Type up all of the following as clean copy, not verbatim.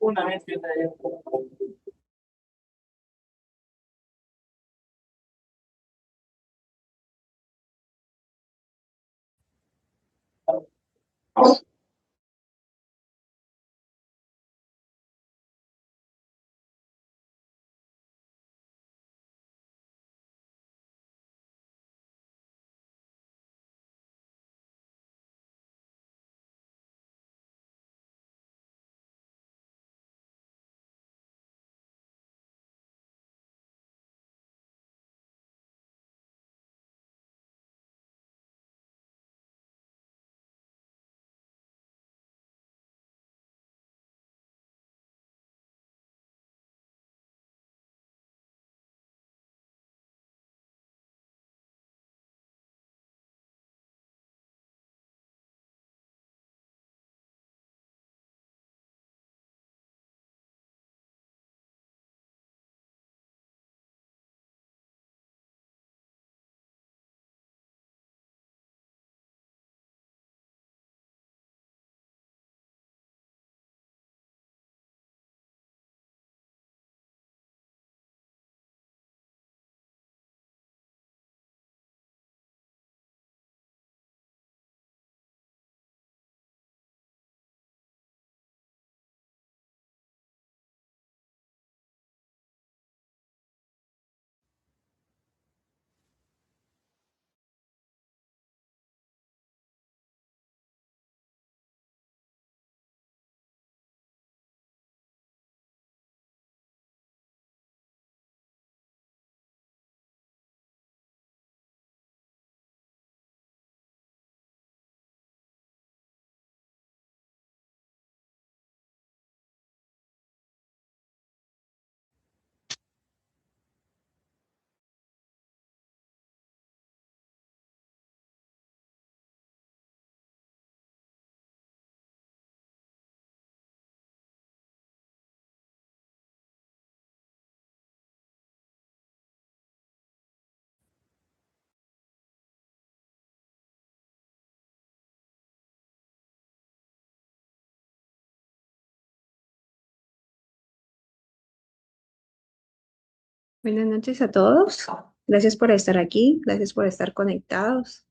Una vez que Buenas noches a todos. Gracias por estar aquí, gracias por estar conectados.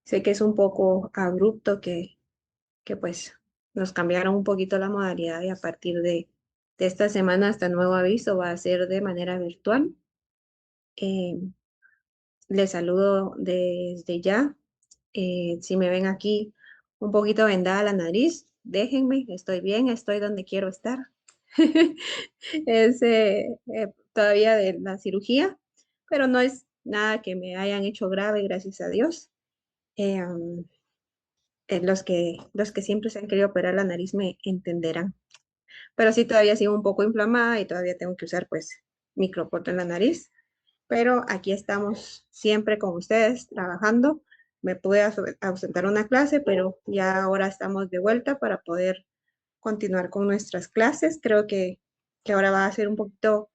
Sé que es un poco abrupto que pues nos cambiaron un poquito la modalidad y a partir de esta semana hasta nuevo aviso va a ser de manera virtual. Eh, Les saludo desde ya. Si me ven aquí un poquito vendada la nariz, déjenme, estoy bien, estoy donde quiero estar. Es todavía de la cirugía, pero no es nada que me hayan hecho grave, gracias a Dios. Eh, um, los que siempre se han querido operar la nariz me entenderán. Pero sí, todavía sigo un poco inflamada y todavía tengo que usar pues microporto en la nariz. Pero aquí estamos siempre con ustedes trabajando. Me pude ausentar una clase, pero ya ahora estamos de vuelta para poder continuar con nuestras clases. Creo que ahora va a ser un poquito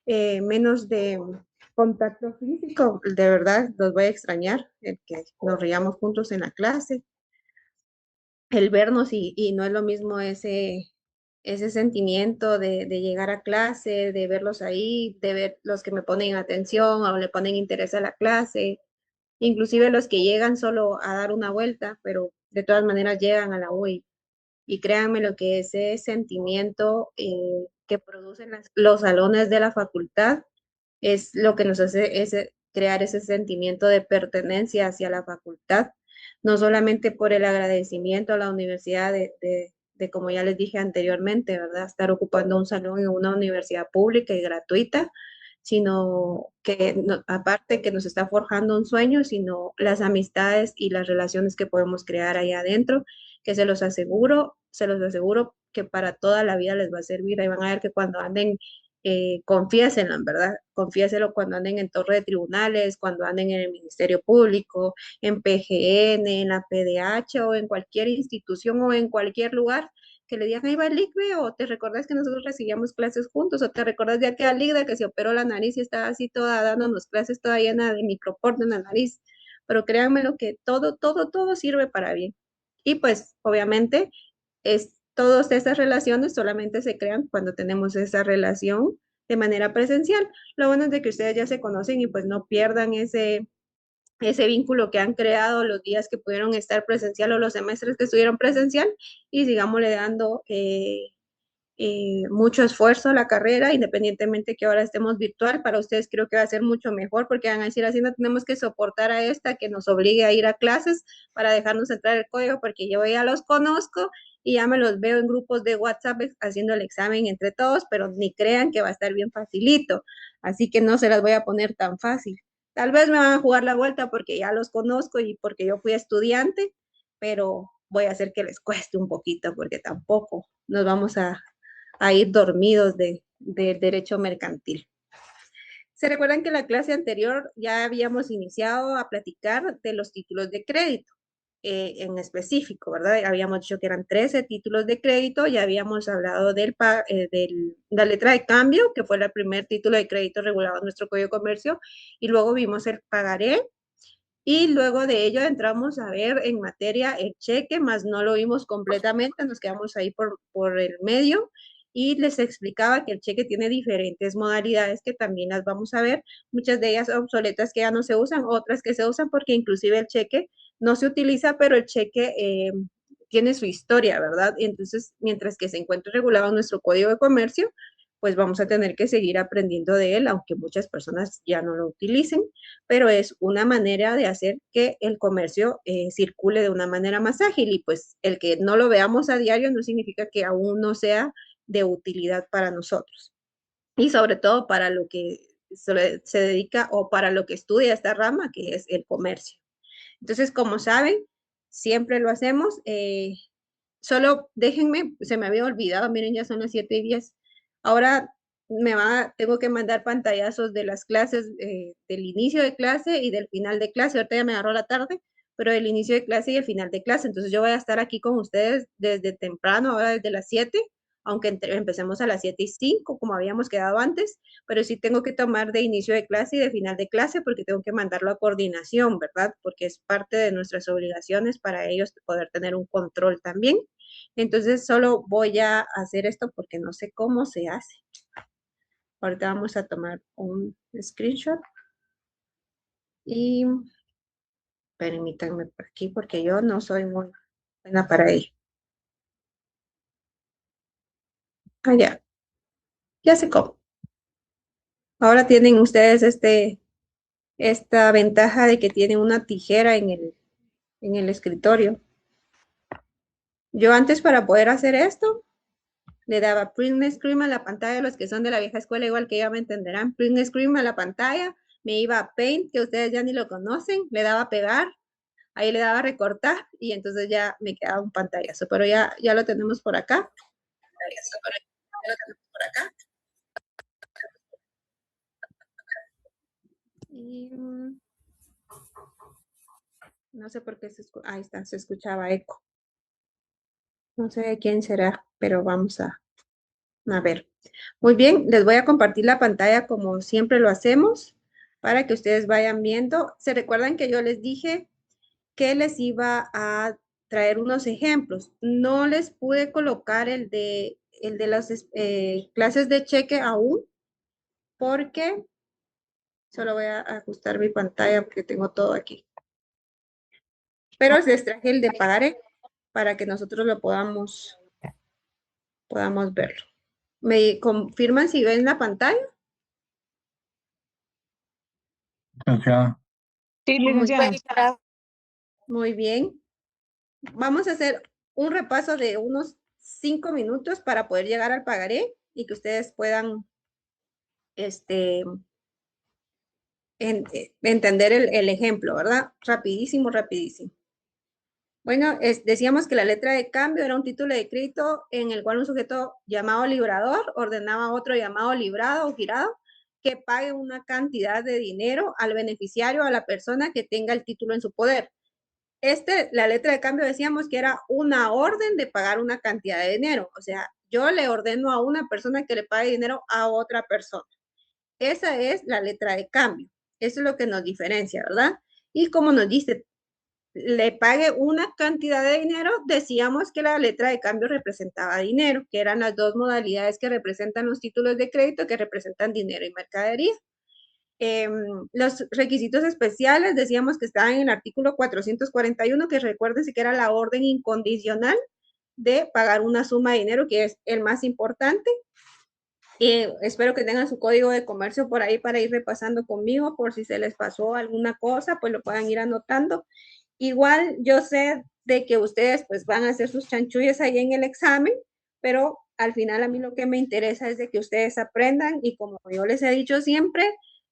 menos de contacto físico. De verdad, los voy a extrañar, el que nos riamos juntos en la clase, el vernos y no es lo mismo ese sentimiento de llegar a clase, de verlos ahí, de ver los que me ponen atención o le ponen interés a la clase, inclusive los que llegan solo a dar una vuelta, pero de todas maneras llegan a la U y créanme lo que ese sentimiento que producen los salones de la facultad es lo que nos hace crear ese sentimiento de pertenencia hacia la facultad, no solamente por el agradecimiento a la universidad de como ya les dije anteriormente, ¿verdad? Estar ocupando un salón en una universidad pública y gratuita, sino que aparte que nos está forjando un sueño, sino las amistades y las relaciones que podemos crear allá adentro, que se los aseguro que para toda la vida les va a servir. Ahí van a ver que cuando anden confiésenlo, ¿verdad? Confiéselo cuando anden en torre de tribunales, cuando anden en el Ministerio Público, en PGN, en la PDH o en cualquier institución o en cualquier lugar que le digan, ahí va el ICBE, o te recordás que nosotros recibíamos clases juntos, o te recordás de aquella Ligda que se operó la nariz y estaba así toda dándonos clases toda llena de microporte en la nariz. Pero créanme lo que todo sirve para bien. Y pues, obviamente, es todas esas relaciones solamente se crean cuando tenemos esa relación de manera presencial. Lo bueno es de que ustedes ya se conocen y pues no pierdan ese vínculo que han creado los días que pudieron estar presencial o los semestres que estuvieron presencial y sigámosle dando mucho esfuerzo a la carrera, independientemente que ahora estemos virtual. Para ustedes creo que va a ser mucho mejor porque van a decir así no tenemos que soportar a esta que nos obligue a ir a clases para dejarnos entrar el código porque yo ya los conozco y ya me los veo en grupos de WhatsApp haciendo el examen entre todos, pero ni crean que va a estar bien facilito. Así que no se las voy a poner tan fácil. Tal vez me van a jugar la vuelta porque ya los conozco y porque yo fui estudiante, pero voy a hacer que les cueste un poquito porque tampoco nos vamos a ir dormidos de derecho mercantil. ¿Se recuerdan que en la clase anterior ya habíamos iniciado a platicar de los títulos de crédito? En específico, ¿verdad? Habíamos dicho que eran 13 títulos de crédito, ya habíamos hablado de la letra de cambio, que fue el primer título de crédito regulado en nuestro Código de Comercio, y luego vimos el pagaré, y luego de ello entramos a ver en materia el cheque, más no lo vimos completamente, nos quedamos ahí por el medio y les explicaba que el cheque tiene diferentes modalidades que también las vamos a ver, muchas de ellas obsoletas que ya no se usan, otras que se usan porque inclusive el cheque no se utiliza, pero el cheque tiene su historia, ¿verdad? Y entonces, mientras que se encuentre regulado en nuestro Código de Comercio, pues vamos a tener que seguir aprendiendo de él, aunque muchas personas ya no lo utilicen, pero es una manera de hacer que el comercio circule de una manera más ágil y pues el que no lo veamos a diario no significa que aún no sea de utilidad para nosotros y sobre todo para lo que se dedica o para lo que estudia esta rama, que es el comercio. Entonces, como saben, siempre lo hacemos. Solo déjenme, se me había olvidado, miren, ya son las 7:10. Ahora tengo que mandar pantallazos de las clases, del inicio de clase y del final de clase. Ahorita ya me agarró la tarde, pero del inicio de clase y el final de clase. Entonces yo voy a estar aquí con ustedes desde temprano, ahora desde las 7, aunque empecemos a las 7:05, como habíamos quedado antes, pero sí tengo que tomar de inicio de clase y de final de clase porque tengo que mandarlo a coordinación, ¿verdad? Porque es parte de nuestras obligaciones para ellos poder tener un control también. Entonces solo voy a hacer esto porque no sé cómo se hace. Ahorita vamos a tomar un screenshot y permítanme por aquí porque yo no soy muy buena para ello. Ah, ya sé cómo. Ahora tienen ustedes esta ventaja de que tienen una tijera en el escritorio. Yo antes para poder hacer esto, le daba print screen a la pantalla, los que son de la vieja escuela, igual que ya me entenderán, print screen a la pantalla, me iba a Paint, que ustedes ya ni lo conocen, le daba a pegar, ahí le daba a recortar y entonces ya me quedaba un pantallazo, pero ya lo tenemos por acá. Y no sé por qué ahí está, se escuchaba eco. No sé de quién será, pero vamos a ver. Muy bien, les voy a compartir la pantalla como siempre lo hacemos para que ustedes vayan viendo. ¿Se recuerdan que yo les dije que les iba a traer unos ejemplos? No les pude colocar el de las clases de cheque aún porque solo voy a ajustar mi pantalla porque tengo todo aquí. Pero les traje el de pagaré para que nosotros lo podamos verlo. ¿Me confirman si ven la pantalla? Licenciada. Sí, licenciada. Muy bien. Vamos a hacer un repaso de unos 5 minutos para poder llegar al pagaré y que ustedes puedan entender el ejemplo, ¿verdad? Rapidísimo, rapidísimo. Bueno, decíamos que la letra de cambio era un título de crédito en el cual un sujeto llamado librador ordenaba a otro llamado librado o girado que pague una cantidad de dinero al beneficiario o a la persona que tenga el título en su poder. La letra de cambio decíamos que era una orden de pagar una cantidad de dinero. O sea, yo le ordeno a una persona que le pague dinero a otra persona. Esa es la letra de cambio. Eso es lo que nos diferencia, ¿verdad? Y como nos dice le pague una cantidad de dinero, decíamos que la letra de cambio representaba dinero, que eran las dos modalidades que representan los títulos de crédito, que representan dinero y mercadería. Los requisitos especiales decíamos que estaban en el artículo 441, que recuérdense que era la orden incondicional de pagar una suma de dinero, que es el más importante. Espero que tengan su código de comercio por ahí para ir repasando conmigo, por si se les pasó alguna cosa, pues lo puedan ir anotando. Igual yo sé de que ustedes pues van a hacer sus chanchullos ahí en el examen, pero al final a mí lo que me interesa es de que ustedes aprendan, y como yo les he dicho siempre,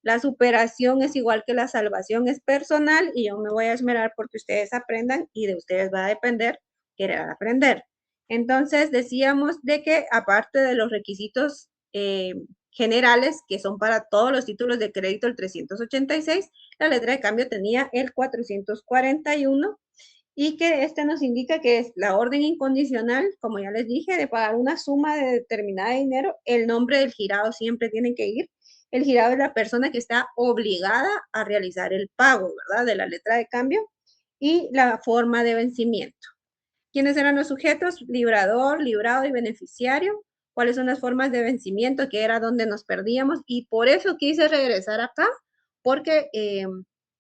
la superación es igual que la salvación, es personal, y yo me voy a esmerar porque ustedes aprendan, y de ustedes va a depender querer aprender. Entonces decíamos de que aparte de los requisitos generales, que son para todos los títulos de crédito el 386, la letra de cambio tenía el 441, y que este nos indica que es la orden incondicional, como ya les dije, de pagar una suma de determinada dinero. El nombre del girado siempre tiene que ir. El girado es la persona que está obligada a realizar el pago, ¿verdad? De la letra de cambio, y la forma de vencimiento. ¿Quiénes eran los sujetos? Librador, librado y beneficiario. ¿Cuáles son las formas de vencimiento? Que era donde nos perdíamos, y por eso quise regresar acá, porque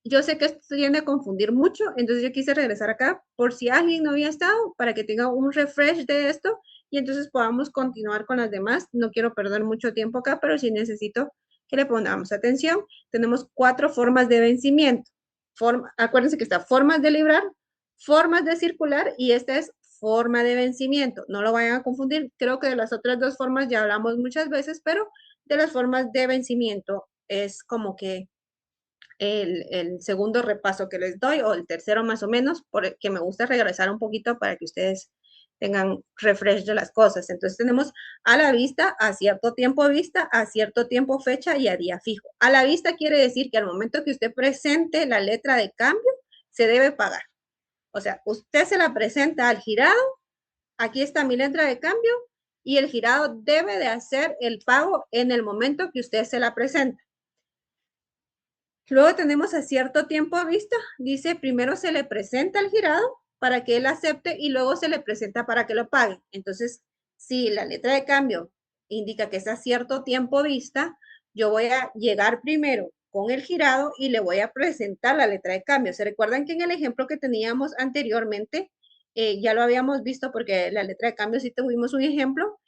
yo sé que esto tiende a confundir mucho, entonces yo quise regresar acá por si alguien no había estado, para que tenga un refresh de esto y entonces podamos continuar con las demás. No quiero perder mucho tiempo acá, pero sí necesito que le pongamos atención. Tenemos 4 formas de vencimiento. Acuérdense que está formas de librar, formas de circular, y esta es forma de vencimiento. No lo vayan a confundir. Creo que de las otras 2 formas ya hablamos muchas veces, pero de las formas de vencimiento es como que el segundo repaso que les doy, o el tercero más o menos, porque me gusta regresar un poquito para que ustedes tengan refresh de las cosas. Entonces tenemos a la vista, a cierto tiempo vista, a cierto tiempo fecha y a día fijo. A la vista quiere decir que al momento que usted presente la letra de cambio, se debe pagar. O sea, usted se la presenta al girado, aquí está mi letra de cambio, y el girado debe de hacer el pago en el momento que usted se la presenta. Luego tenemos a cierto tiempo a vista, dice primero se le presenta al girado para que él acepte y luego se le presenta para que lo pague. Entonces, si la letra de cambio indica que es a cierto tiempo vista, yo voy a llegar primero con el girado y le voy a presentar la letra de cambio. ¿Se recuerdan que en el ejemplo que teníamos anteriormente, ya lo habíamos visto porque la letra de cambio sí tuvimos un ejemplo?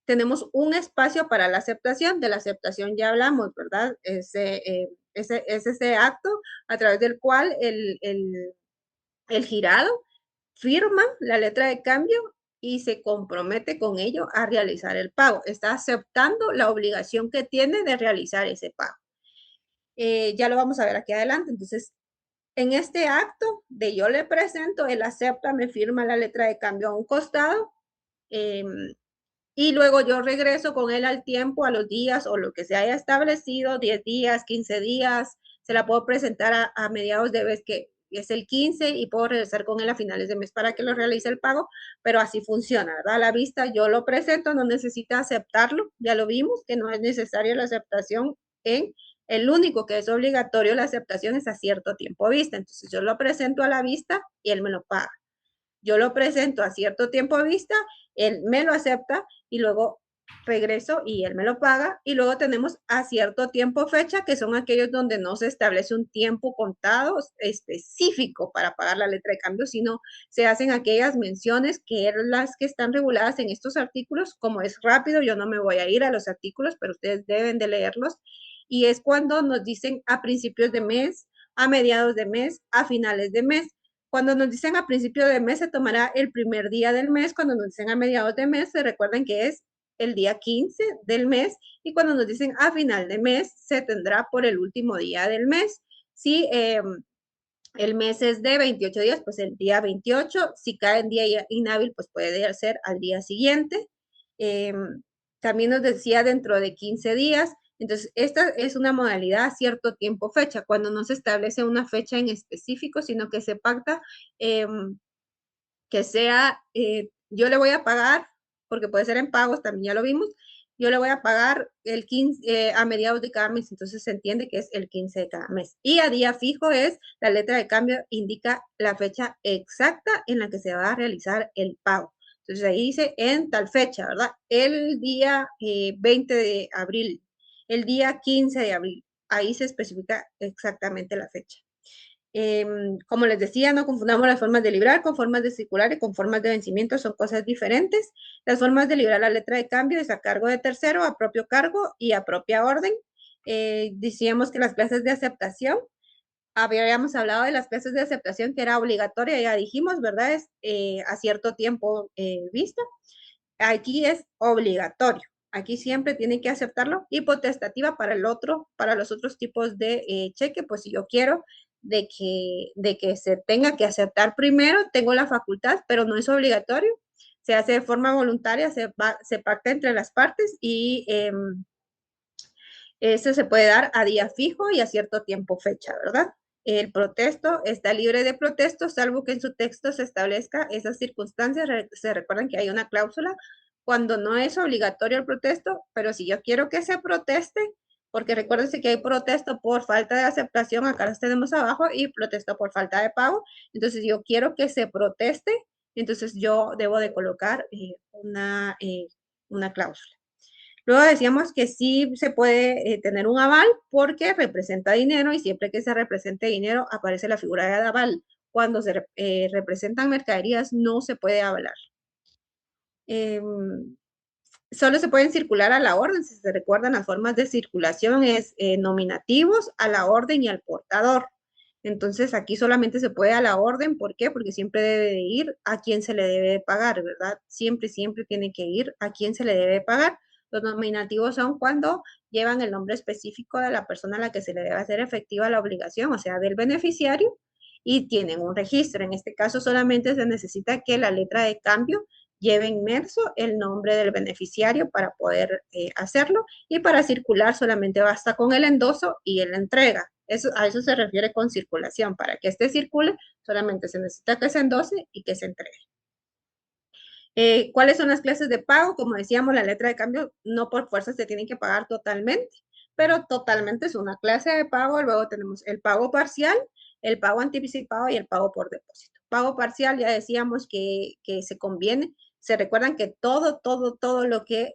Tenemos un espacio para la aceptación. De la aceptación ya hablamos, ¿verdad? Es ese acto a través del cual el girado firma la letra de cambio y se compromete con ello a realizar el pago. Está aceptando la obligación que tiene de realizar ese pago. Ya lo vamos a ver aquí adelante. Entonces, en este acto de yo le presento, él acepta, me firma la letra de cambio a un costado, y luego yo regreso con él al tiempo, a los días o lo que se haya establecido, 10 días, 15 días, se la puedo presentar a mediados de mes, que es el 15, y puedo regresar con él a finales de mes para que lo realice el pago, pero así funciona, ¿verdad? A la vista yo lo presento, no necesita aceptarlo, ya lo vimos, que no es necesaria la aceptación el único que es obligatorio la aceptación es a cierto tiempo vista. Entonces yo lo presento a la vista y él me lo paga. Yo lo presento a cierto tiempo vista, él me lo acepta y luego regreso y él me lo paga. Y luego tenemos a cierto tiempo fecha, que son aquellos donde no se establece un tiempo contado específico para pagar la letra de cambio, sino se hacen aquellas menciones que eran las que están reguladas en estos artículos. Como es rápido, yo no me voy a ir a los artículos, pero ustedes deben de leerlos. Y es cuando nos dicen a principios de mes, a mediados de mes, a finales de mes. Cuando nos dicen a principio de mes, se tomará el primer día del mes. Cuando nos dicen a mediados de mes, se recuerden que es el día 15 del mes. Y cuando nos dicen a final de mes, se tendrá por el último día del mes. Si el mes es de 28 días, pues el día 28. Si cae en día inhábil, pues puede ser al día siguiente. También nos decía dentro de 15 días. Entonces, esta es una modalidad a cierto tiempo fecha, cuando no se establece una fecha en específico, sino que se pacta que sea, yo le voy a pagar, porque puede ser en pagos, también ya lo vimos, yo le voy a pagar el 15 a mediados de cada mes, entonces se entiende que es el 15 de cada mes. Y a día fijo es, la letra de cambio indica la fecha exacta en la que se va a realizar el pago. Entonces ahí dice en tal fecha, ¿verdad? El día 20 de abril, el día 15 de abril, ahí se especifica exactamente la fecha. Como les decía, no confundamos las formas de librar con formas de circular y con formas de vencimiento, son cosas diferentes. Las formas de librar la letra de cambio es a cargo de tercero, a propio cargo y a propia orden. Decíamos que las clases de aceptación, habíamos hablado de las clases de aceptación que era obligatoria, ya dijimos, ¿verdad? Es a cierto tiempo vista. Aquí es obligatorio. Aquí siempre tienen que aceptarlo y potestativa para el otro, para los otros tipos de cheque, pues si yo quiero de que se tenga que aceptar primero, tengo la facultad, pero no es obligatorio. Se hace de forma voluntaria, se pacta entre las partes y eso se puede dar a día fijo y a cierto tiempo fecha, ¿verdad? El protesto está libre de protesto, salvo que en su texto se establezca esas circunstancias. Se recuerdan que hay una cláusula cuando no es obligatorio el protesto, pero si yo quiero que se proteste, porque recuérdense que hay protesto por falta de aceptación, acá las tenemos abajo, y protesto por falta de pago. Entonces yo quiero que se proteste, entonces yo debo de colocar una cláusula. Luego decíamos que sí se puede tener un aval porque representa dinero y siempre que se represente dinero aparece la figura de aval. Cuando se representan mercaderías no se puede avalar. Solo se pueden circular a la orden, si se recuerdan las formas de circulación es nominativos, a la orden y al portador. Entonces aquí solamente se puede a la orden, ¿por qué? Porque siempre debe de ir a quien se le debe pagar, ¿verdad? Siempre, siempre tiene que ir a quien se le debe pagar. Los nominativos son cuando llevan el nombre específico de la persona a la que se le debe hacer efectiva la obligación, o sea, del beneficiario, y tienen un registro. En este caso solamente se necesita que la letra de cambio lleve inmerso el nombre del beneficiario para poder hacerlo, y para circular solamente basta con el endoso y la entrega. A eso se refiere con circulación. Para que este circule, solamente se necesita que se endose y que se entregue. ¿Cuáles son las clases de pago? Como decíamos, la letra de cambio no por fuerza se tienen que pagar totalmente, pero totalmente es una clase de pago. Luego tenemos el pago parcial, el pago anticipado y el pago por depósito. Pago parcial, ya decíamos que se conviene. Se recuerdan que todo lo que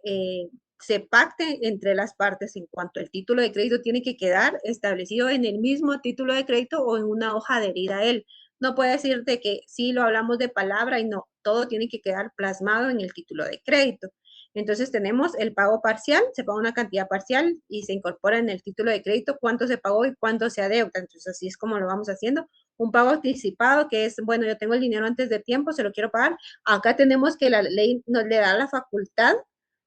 se pacte entre las partes en cuanto al título de crédito tiene que quedar establecido en el mismo título de crédito o en una hoja adherida a él. No puede decirte que sí lo hablamos de palabra y no, todo tiene que quedar plasmado en el título de crédito. Entonces tenemos el pago parcial, se paga una cantidad parcial y se incorpora en el título de crédito cuánto se pagó y cuánto se adeuda. Entonces así es como lo vamos haciendo. Un pago anticipado que es, bueno, yo tengo el dinero antes de tiempo, se lo quiero pagar. Acá tenemos que la ley nos le da la facultad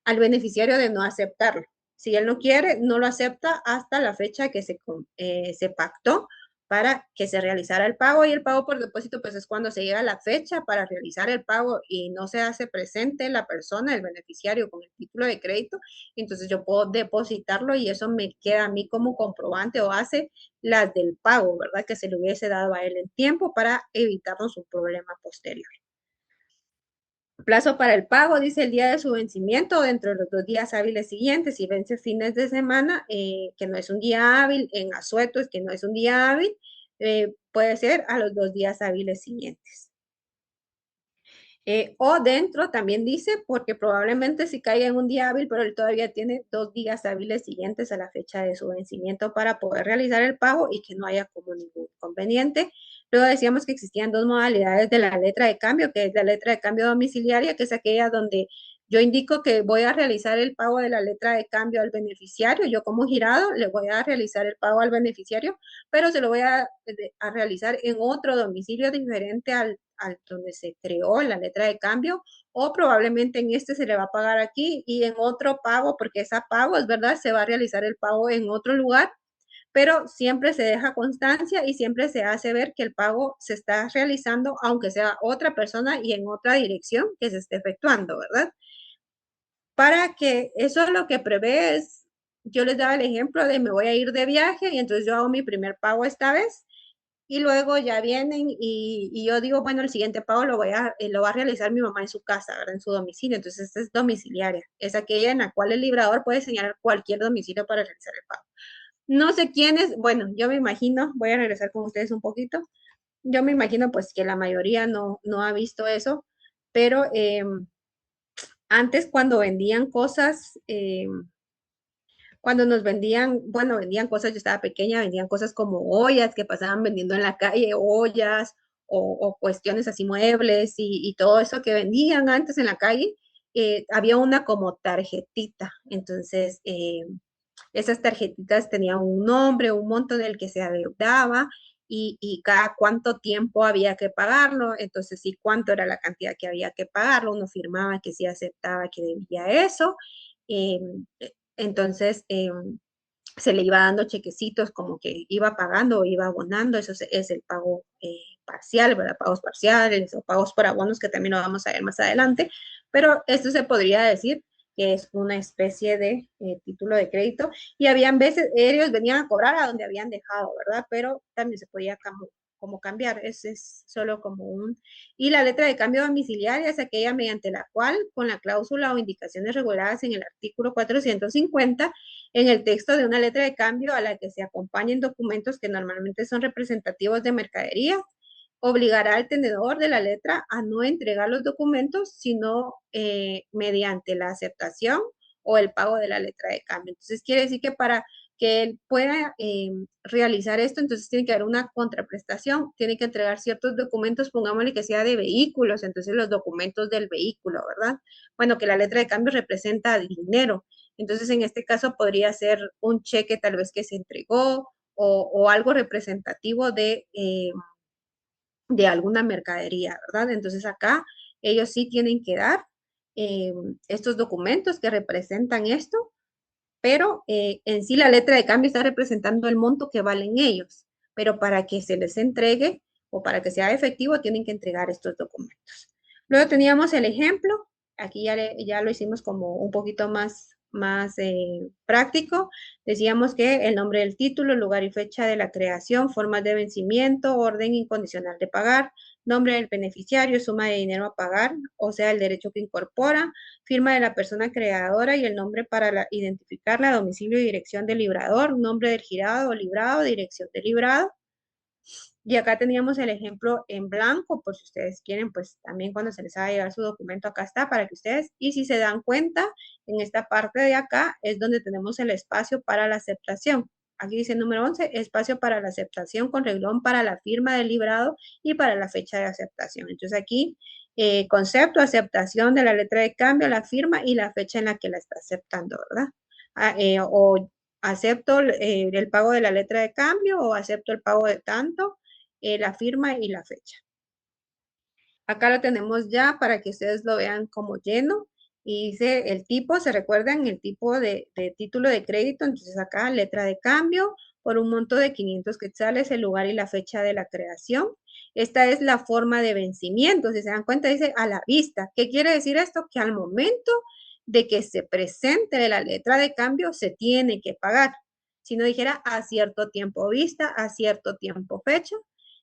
al beneficiario de no aceptarlo. Si él no quiere, no lo acepta hasta la fecha que se pactó para que se realizara el pago, y el pago por depósito pues es cuando se llega a la fecha para realizar el pago y no se hace presente la persona, el beneficiario con el título de crédito, entonces yo puedo depositarlo y eso me queda a mí como comprobante o hace las del pago, ¿verdad? Que se le hubiese dado a él en tiempo para evitarnos un problema posterior. Plazo para el pago, dice el día de su vencimiento, dentro de los 2 días hábiles siguientes. Si vence fines de semana, que no es un día hábil, en asueto es que no es un día hábil, puede ser a los 2 días hábiles siguientes. O dentro también dice, porque probablemente si caiga en un día hábil, pero él todavía tiene 2 días hábiles siguientes a la fecha de su vencimiento para poder realizar el pago y que no haya como ningún inconveniente. Luego decíamos que existían 2 modalidades de la letra de cambio, que es la letra de cambio domiciliaria, que es aquella donde yo indico que voy a realizar el pago de la letra de cambio al beneficiario. Yo como girado le voy a realizar el pago al beneficiario, pero se lo voy a realizar en otro domicilio diferente al donde se creó la letra de cambio, o probablemente en este se le va a pagar aquí y en otro pago, porque esa pago es verdad, se va a realizar el pago en otro lugar, pero siempre se deja constancia y siempre se hace ver que el pago se está realizando, aunque sea otra persona y en otra dirección que se esté efectuando, ¿verdad? Para que eso es lo que prevé es, yo les daba el ejemplo de me voy a ir de viaje y entonces yo hago mi primer pago esta vez y luego ya vienen y yo digo, bueno, el siguiente pago lo va a realizar mi mamá en su casa, ¿verdad? En su domicilio. Entonces, esta es domiciliaria. Es aquella en la cual el librador puede señalar cualquier domicilio para realizar el pago. No sé quiénes, bueno, yo me imagino, voy a regresar con ustedes un poquito. Yo me imagino pues que la mayoría no ha visto eso, pero antes cuando vendían cosas, cuando nos vendían, bueno, vendían cosas, yo estaba pequeña, vendían cosas como ollas que pasaban vendiendo en la calle, ollas o cuestiones así, muebles y todo eso que vendían antes en la calle, había una como tarjetita. Entonces, esas tarjetitas tenían un nombre, un monto del que se adeudaba y cada cuánto tiempo había que pagarlo. Entonces, sí, cuánto era la cantidad que había que pagarlo. Uno firmaba que sí aceptaba que debía eso. Eh, entonces, se le iba dando chequecitos como que iba pagando o iba abonando. Eso es el pago parcial, ¿verdad? Pagos parciales o pagos por abonos que también lo vamos a ver más adelante. Pero esto se podría decir que es una especie de título de crédito. Y habían veces, ellos venían a cobrar a donde habían dejado, ¿verdad? Pero también se podía como cambiar, es solo como un... Y la letra de cambio domiciliaria es aquella mediante la cual, con la cláusula o indicaciones reguladas en el artículo 450, en el texto de una letra de cambio a la que se acompañen documentos que normalmente son representativos de mercadería, obligará al tenedor de la letra a no entregar los documentos, sino mediante la aceptación o el pago de la letra de cambio. Entonces, quiere decir que para que él pueda realizar esto, entonces tiene que haber una contraprestación, tiene que entregar ciertos documentos, pongámosle que sea de vehículos, entonces los documentos del vehículo, ¿verdad? Bueno, que la letra de cambio representa dinero. Entonces, en este caso podría ser un cheque tal vez que se entregó o algo representativo de alguna mercadería, ¿verdad? Entonces acá ellos sí tienen que dar estos documentos que representan esto, pero en sí la letra de cambio está representando el monto que valen ellos, pero para que se les entregue o para que sea efectivo tienen que entregar estos documentos. Luego teníamos el ejemplo, aquí ya lo hicimos como un poquito más práctico. Decíamos que el nombre del título, lugar y fecha de la creación, formas de vencimiento, orden incondicional de pagar, nombre del beneficiario, suma de dinero a pagar, o sea, el derecho que incorpora, firma de la persona creadora y el nombre para identificarla, domicilio y dirección del librador, nombre del girado o librado, dirección del librado. Y acá teníamos el ejemplo en blanco, por si ustedes quieren, pues también cuando se les haga llegar su documento, acá está para que ustedes, y si se dan cuenta, en esta parte de acá es donde tenemos el espacio para la aceptación. Aquí dice número 11, espacio para la aceptación con reglón para la firma del librado y para la fecha de aceptación. Entonces aquí, concepto, aceptación de la letra de cambio, la firma y la fecha en la que la está aceptando, ¿verdad? O acepto el pago de la letra de cambio o acepto el pago de tanto, la firma y la fecha. Acá lo tenemos ya para que ustedes lo vean como lleno. Y dice el tipo, ¿se recuerdan? El tipo de título de crédito. Entonces acá letra de cambio por un monto de 500 quetzales, el lugar y la fecha de la creación. Esta es la forma de vencimiento. Si se dan cuenta, dice a la vista. ¿Qué quiere decir esto? Que al momento de que se presente la letra de cambio, se tiene que pagar. Si no dijera a cierto tiempo vista, a cierto tiempo fecha.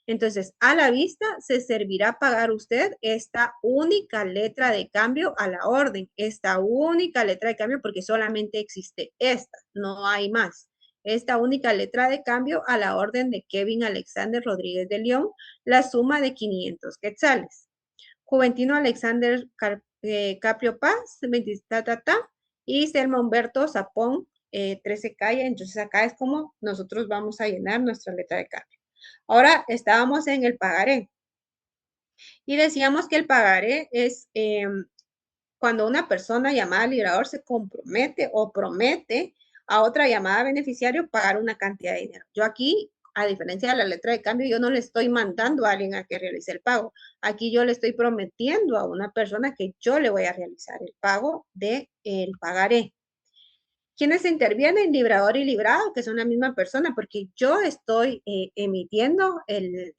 Entonces, a la vista se servirá pagar usted esta única letra de cambio a la orden, esta única letra de cambio porque solamente existe esta, no hay más. Esta única letra de cambio a la orden de Kevin Alexander Rodríguez de León, la suma de 500 quetzales. Juventino Alexander Caprio Paz, 20, y Selma Humberto Zapón, 13 calle. Entonces acá es como nosotros vamos a llenar nuestra letra de cambio. Ahora estábamos en el pagaré y decíamos que el pagaré es cuando una persona llamada al librador se compromete o promete a otra llamada beneficiario pagar una cantidad de dinero. Yo aquí, a diferencia de la letra de cambio, yo no le estoy mandando a alguien a que realice el pago. Aquí yo le estoy prometiendo a una persona que yo le voy a realizar el pago del pagaré. ¿Quiénes intervienen? Librador y librado, que son la misma persona, porque yo estoy emitiendo el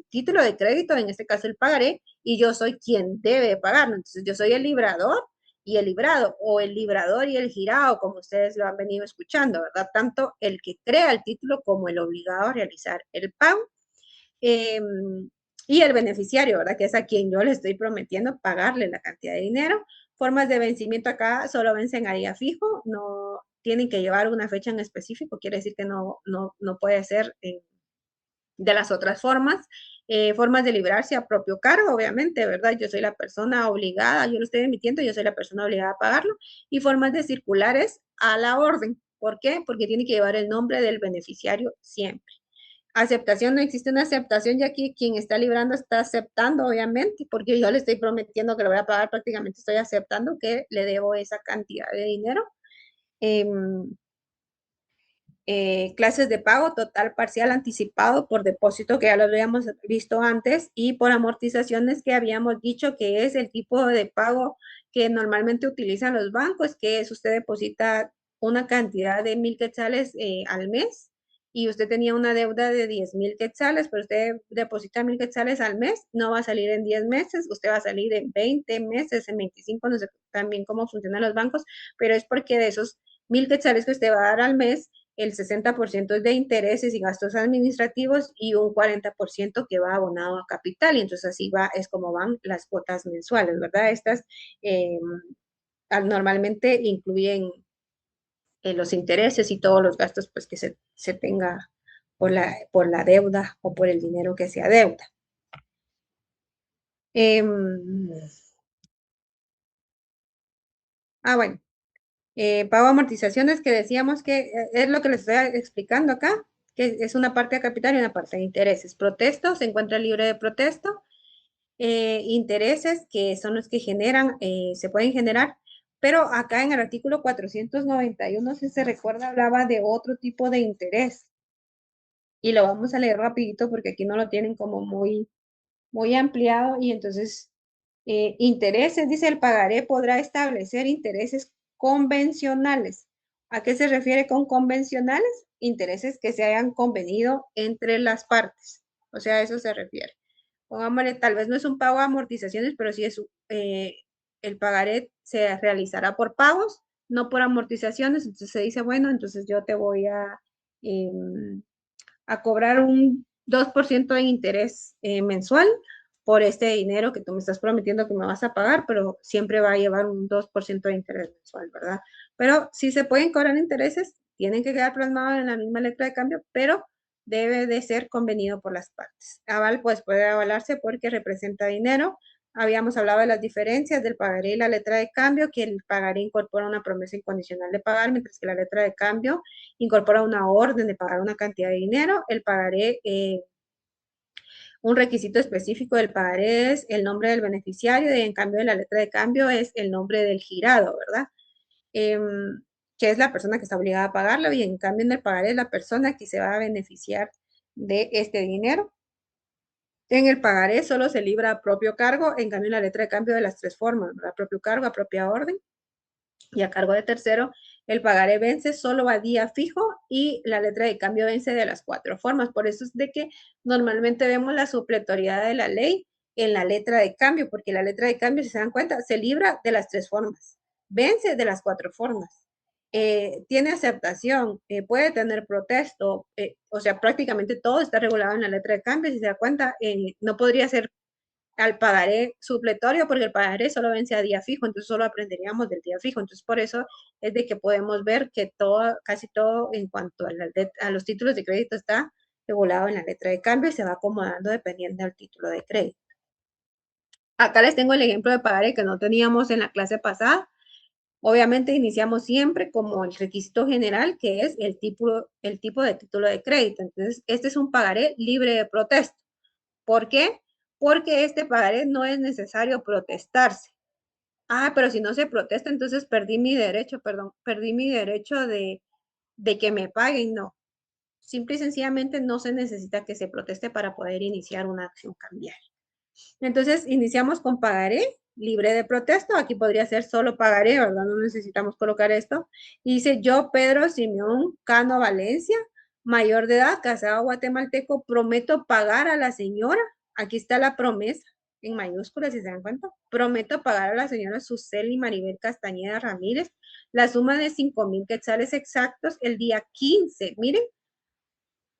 título de crédito, en este caso el pagaré, y yo soy quien debe pagarlo. Entonces, yo soy el librador y el librado, o el librador y el girado, como ustedes lo han venido escuchando, ¿verdad? Tanto el que crea el título como el obligado a realizar el pago. y el beneficiario, ¿verdad? Que es a quien yo le estoy prometiendo pagarle la cantidad de dinero. Formas de vencimiento acá solo vencen a día fijo, no tienen que llevar una fecha en específico, quiere decir que no puede ser de las otras formas. Formas de librarse a propio cargo, obviamente, ¿verdad? Yo soy la persona obligada, yo lo estoy emitiendo, yo soy la persona obligada a pagarlo. Y formas de circulares a la orden. ¿Por qué? Porque tiene que llevar el nombre del beneficiario siempre. Aceptación, no existe una aceptación, ya aquí quien está librando está aceptando, obviamente, porque yo le estoy prometiendo que lo voy a pagar, prácticamente estoy aceptando que le debo esa cantidad de dinero. Clases de pago total, parcial, anticipado por depósito, que ya lo habíamos visto antes, y por amortizaciones, que habíamos dicho que es el tipo de pago que normalmente utilizan los bancos, que es usted deposita una cantidad de 1,000 quetzales al mes, y usted tenía una deuda de 10,000 quetzales, pero usted deposita 1,000 quetzales al mes, no va a salir en 10 meses, usted va a salir en 20 meses, en 25, no sé también cómo funcionan los bancos, pero es porque de esos 1,000 quetzales que usted va a dar al mes, el 60% es de intereses y gastos administrativos y un 40% que va abonado a capital. Y entonces así va, es como van las cuotas mensuales, ¿verdad? Estas normalmente incluyen los intereses y todos los gastos pues que se tenga por la deuda o por el dinero que se adeuda. Bueno. Pago amortizaciones, que decíamos que es lo que les estoy explicando acá, que es una parte de capital y una parte de intereses. Protesto, se encuentra libre de protesto. Intereses, que son los que generan, se pueden generar, pero acá en el artículo 491, si se recuerda, hablaba de otro tipo de interés. Y lo vamos a leer rapidito porque aquí no lo tienen como muy ampliado, y entonces intereses, dice, el pagaré podrá establecer intereses convencionales. ¿A qué se refiere con convencionales? Intereses que se hayan convenido entre las partes. O sea, a eso se refiere. Pongámosle, tal vez no es un pago a amortizaciones, pero sí es el pagaré se realizará por pagos, no por amortizaciones. Entonces se dice, bueno, entonces yo te voy a cobrar un 2% de interés mensual por este dinero que tú me estás prometiendo que me vas a pagar, pero siempre va a llevar un 2% de interés mensual, ¿verdad? Pero si se pueden cobrar intereses, tienen que quedar plasmados en la misma letra de cambio, pero debe de ser convenido por las partes. Aval, pues puede avalarse porque representa dinero. Habíamos hablado de las diferencias del pagaré y la letra de cambio, que el pagaré incorpora una promesa incondicional de pagar, mientras que la letra de cambio incorpora una orden de pagar una cantidad de dinero. El pagaré, un requisito específico del pagaré es el nombre del beneficiario, y en cambio la letra de cambio es el nombre del girado, ¿verdad? Que es la persona que está obligada a pagarlo, y en cambio en el pagaré es la persona que se va a beneficiar de este dinero. En el pagaré solo se libra a propio cargo, en cambio en la letra de cambio de las tres formas, ¿verdad? A propio cargo, a propia orden y a cargo de tercero. El pagaré vence solo a día fijo y la letra de cambio vence de las 4 formas. Por eso es de que normalmente vemos la supletoriedad de la ley en la letra de cambio, porque la letra de cambio, si se dan cuenta, se libra de las 3 formas, vence de las 4 formas. Tiene aceptación, puede tener protesto, o sea, prácticamente todo está regulado en la letra de cambio. Si se da cuenta, no podría ser al pagaré supletorio, porque el pagaré solo vence a día fijo, entonces solo aprenderíamos del día fijo. Entonces por eso es de que podemos ver que todo, casi todo en cuanto a los títulos de crédito está regulado en la letra de cambio y se va acomodando dependiendo del título de crédito. Acá les tengo el ejemplo de pagaré que no teníamos en la clase pasada. Obviamente iniciamos siempre como el requisito general, que es el tipo de título de crédito. Entonces, este es un pagaré libre de protesto. ¿Por qué? Porque este pagaré no es necesario protestarse. Pero si no se protesta, entonces perdí mi derecho de que me paguen. No. Simple y sencillamente no se necesita que se proteste para poder iniciar una acción cambiaria. Entonces, iniciamos con pagaré libre de protesto. Aquí podría ser solo pagaré, ¿verdad? No necesitamos colocar esto. Y dice, yo, Pedro Simeón Cano Valencia, mayor de edad, casado guatemalteco, prometo pagar a la señora. Aquí está la promesa en mayúsculas, si se dan cuenta. Prometo pagar a la señora Suseli Maribel Castañeda Ramírez la suma de 5,000 quetzales exactos el día 15. Miren,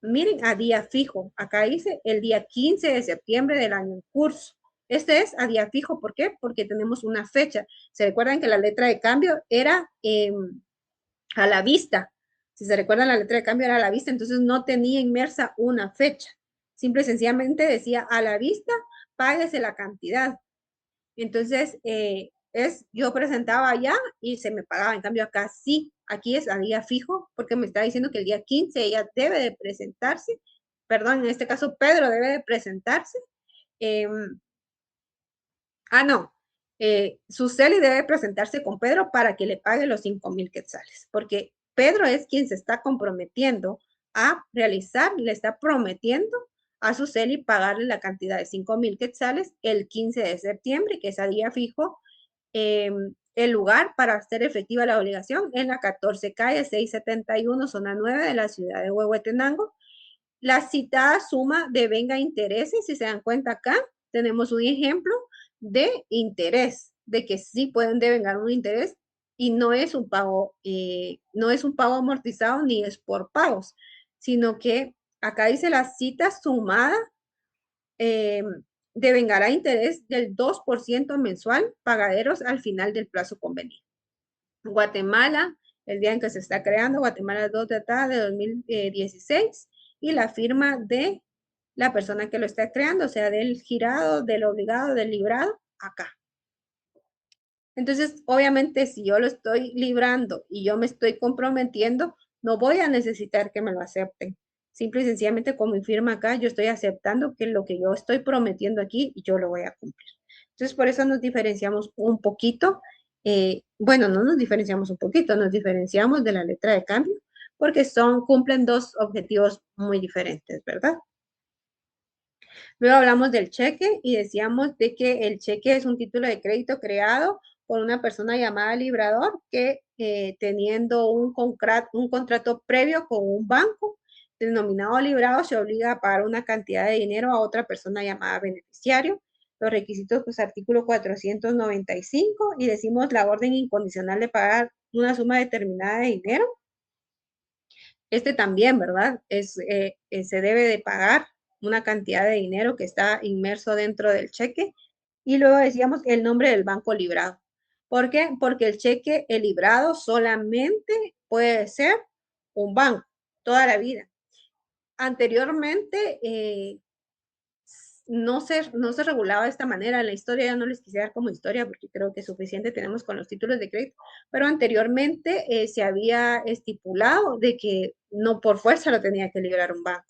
Miren, a día fijo. Acá dice el día 15 de septiembre del año en curso. Este es a día fijo. ¿Por qué? Porque tenemos una fecha. ¿Se recuerdan que la letra de cambio era a la vista? Si se recuerdan, la letra de cambio era a la vista, entonces no tenía inmersa una fecha. Simple y sencillamente decía a la vista, páguese la cantidad. Entonces, yo presentaba allá y se me pagaba. En cambio, acá sí, aquí es a día fijo, porque me está diciendo que el día 15 ella debe de presentarse, perdón, en este caso Pedro debe de presentarse. No, Suseli debe presentarse con Pedro para que le pague los 5,000 quetzales, porque Pedro es quien se está comprometiendo a realizar, le está prometiendo a Suseli pagarle la cantidad de 5,000 quetzales el 15 de septiembre, que es a día fijo, el lugar para hacer efectiva la obligación en la 14 calle 671, zona 9 de la ciudad de Huehuetenango. La citada suma devenga intereses, si se dan cuenta acá, tenemos un ejemplo de interés, de que sí pueden devengar un interés y no es un pago, no es un pago amortizado ni es por pagos, sino que acá dice la cita sumada devengará interés del 2% mensual pagaderos al final del plazo convenido. Guatemala, el día en que se está creando, Guatemala 2 de tarde de 2016, y la firma de la persona que lo está creando, o sea, del girado, del obligado, del librado, acá. Entonces, obviamente, si yo lo estoy librando y yo me estoy comprometiendo, no voy a necesitar que me lo acepten. Simple y sencillamente, como mi firma acá, yo estoy aceptando que lo que yo estoy prometiendo aquí, yo lo voy a cumplir. Entonces, por eso nos diferenciamos un poquito. Bueno, no nos diferenciamos un poquito, nos diferenciamos de la letra de cambio, porque cumplen dos objetivos muy diferentes, ¿verdad? Luego hablamos del cheque y decíamos de que el cheque es un título de crédito creado por una persona llamada librador que teniendo un contrato previo con un banco denominado librado se obliga a pagar una cantidad de dinero a otra persona llamada beneficiario. Los requisitos, pues artículo 495 y decimos la orden incondicional de pagar una suma determinada de dinero. Este también, ¿verdad? Se debe de pagar una cantidad de dinero que está inmerso dentro del cheque. Y luego decíamos el nombre del banco librado. ¿Por qué? Porque el cheque, el librado, solamente puede ser un banco toda la vida. Anteriormente, no se regulaba de esta manera. La historia ya no les quisiera dar como historia porque creo que suficiente tenemos con los títulos de crédito, pero anteriormente se había estipulado de que no por fuerza lo tenía que librar un banco,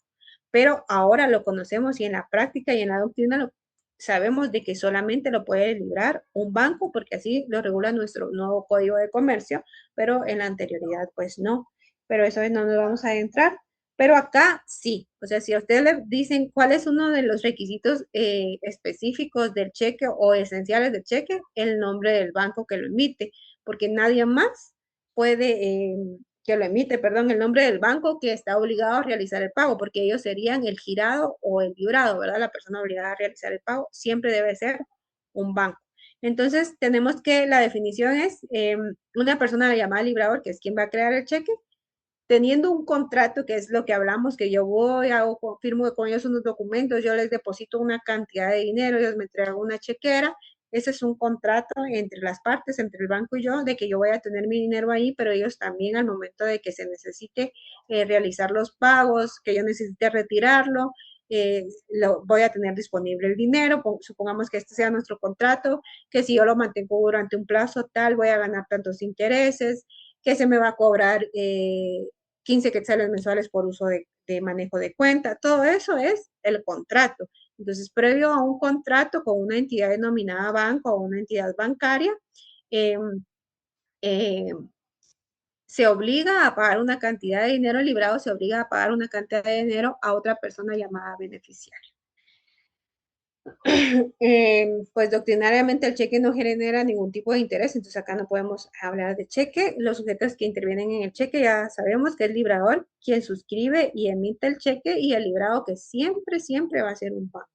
pero ahora lo conocemos y en la práctica y en la doctrina sabemos de que solamente lo puede librar un banco porque así lo regula nuestro nuevo Código de Comercio, pero en la anterioridad pues no, pero eso no nos vamos a entrar. Pero acá sí, o sea, si a ustedes le dicen cuál es uno de los requisitos específicos del cheque o esenciales del cheque, el nombre del banco que lo emite, porque nadie más puede, que lo emite, perdón, el nombre del banco que está obligado a realizar el pago, porque ellos serían el girado o el librado, ¿verdad? La persona obligada a realizar el pago siempre debe ser un banco. Entonces, tenemos que la definición es una persona llamada librador, que es quien va a crear el cheque, teniendo un contrato, que es lo que hablamos, que yo voy, firmo con ellos unos documentos, yo les deposito una cantidad de dinero, ellos me entregan una chequera, ese es un contrato entre las partes, entre el banco y yo, de que yo voy a tener mi dinero ahí, pero ellos también al momento de que se necesite realizar los pagos, que yo necesite retirarlo, voy a tener disponible el dinero, supongamos que este sea nuestro contrato, que si yo lo mantengo durante un plazo tal, voy a ganar tantos intereses, que se me va a cobrar 15 quetzales mensuales por uso de manejo de cuenta. Todo eso es el contrato. Entonces, previo a un contrato con una entidad denominada banco o una entidad bancaria, se obliga a pagar una cantidad de dinero librado, se obliga a pagar una cantidad de dinero a otra persona llamada beneficiario. Pues doctrinariamente el cheque no genera ningún tipo de interés, entonces acá no podemos hablar de cheque. Los sujetos que intervienen en el cheque ya sabemos que es el librador quien suscribe y emite el cheque y el librado que siempre, siempre va a ser un banco.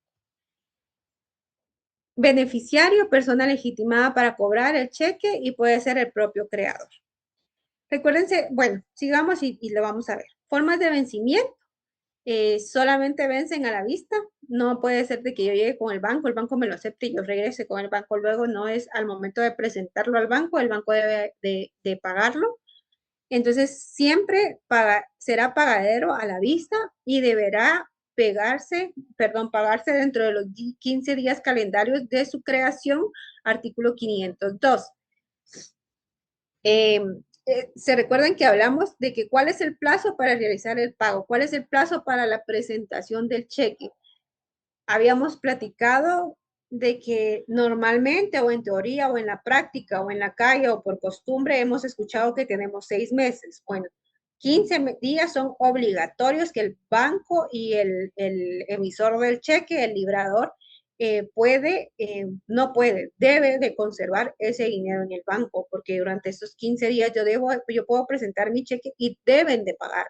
Beneficiario, persona legitimada para cobrar el cheque y puede ser el propio creador. Recuérdense, bueno, sigamos y lo vamos a ver. Formas de vencimiento. solamente vencen a la vista. No puede ser de que yo llegue con el banco me lo acepte y yo regrese con el banco luego. No es al momento de presentarlo al banco, el banco debe de pagarlo. Entonces, siempre será pagadero a la vista y deberá pagarse dentro de los 15 días calendarios de su creación, artículo 502. Se recuerdan que hablamos de que cuál es el plazo para realizar el pago, cuál es el plazo para la presentación del cheque. Habíamos platicado de que normalmente o en teoría o en la práctica o en la calle o por costumbre hemos escuchado que tenemos 6 meses. Bueno, 15 días son obligatorios que el banco y el emisor del cheque, el librador, debe de conservar ese dinero en el banco, porque durante estos 15 días yo puedo presentar mi cheque y deben de pagar,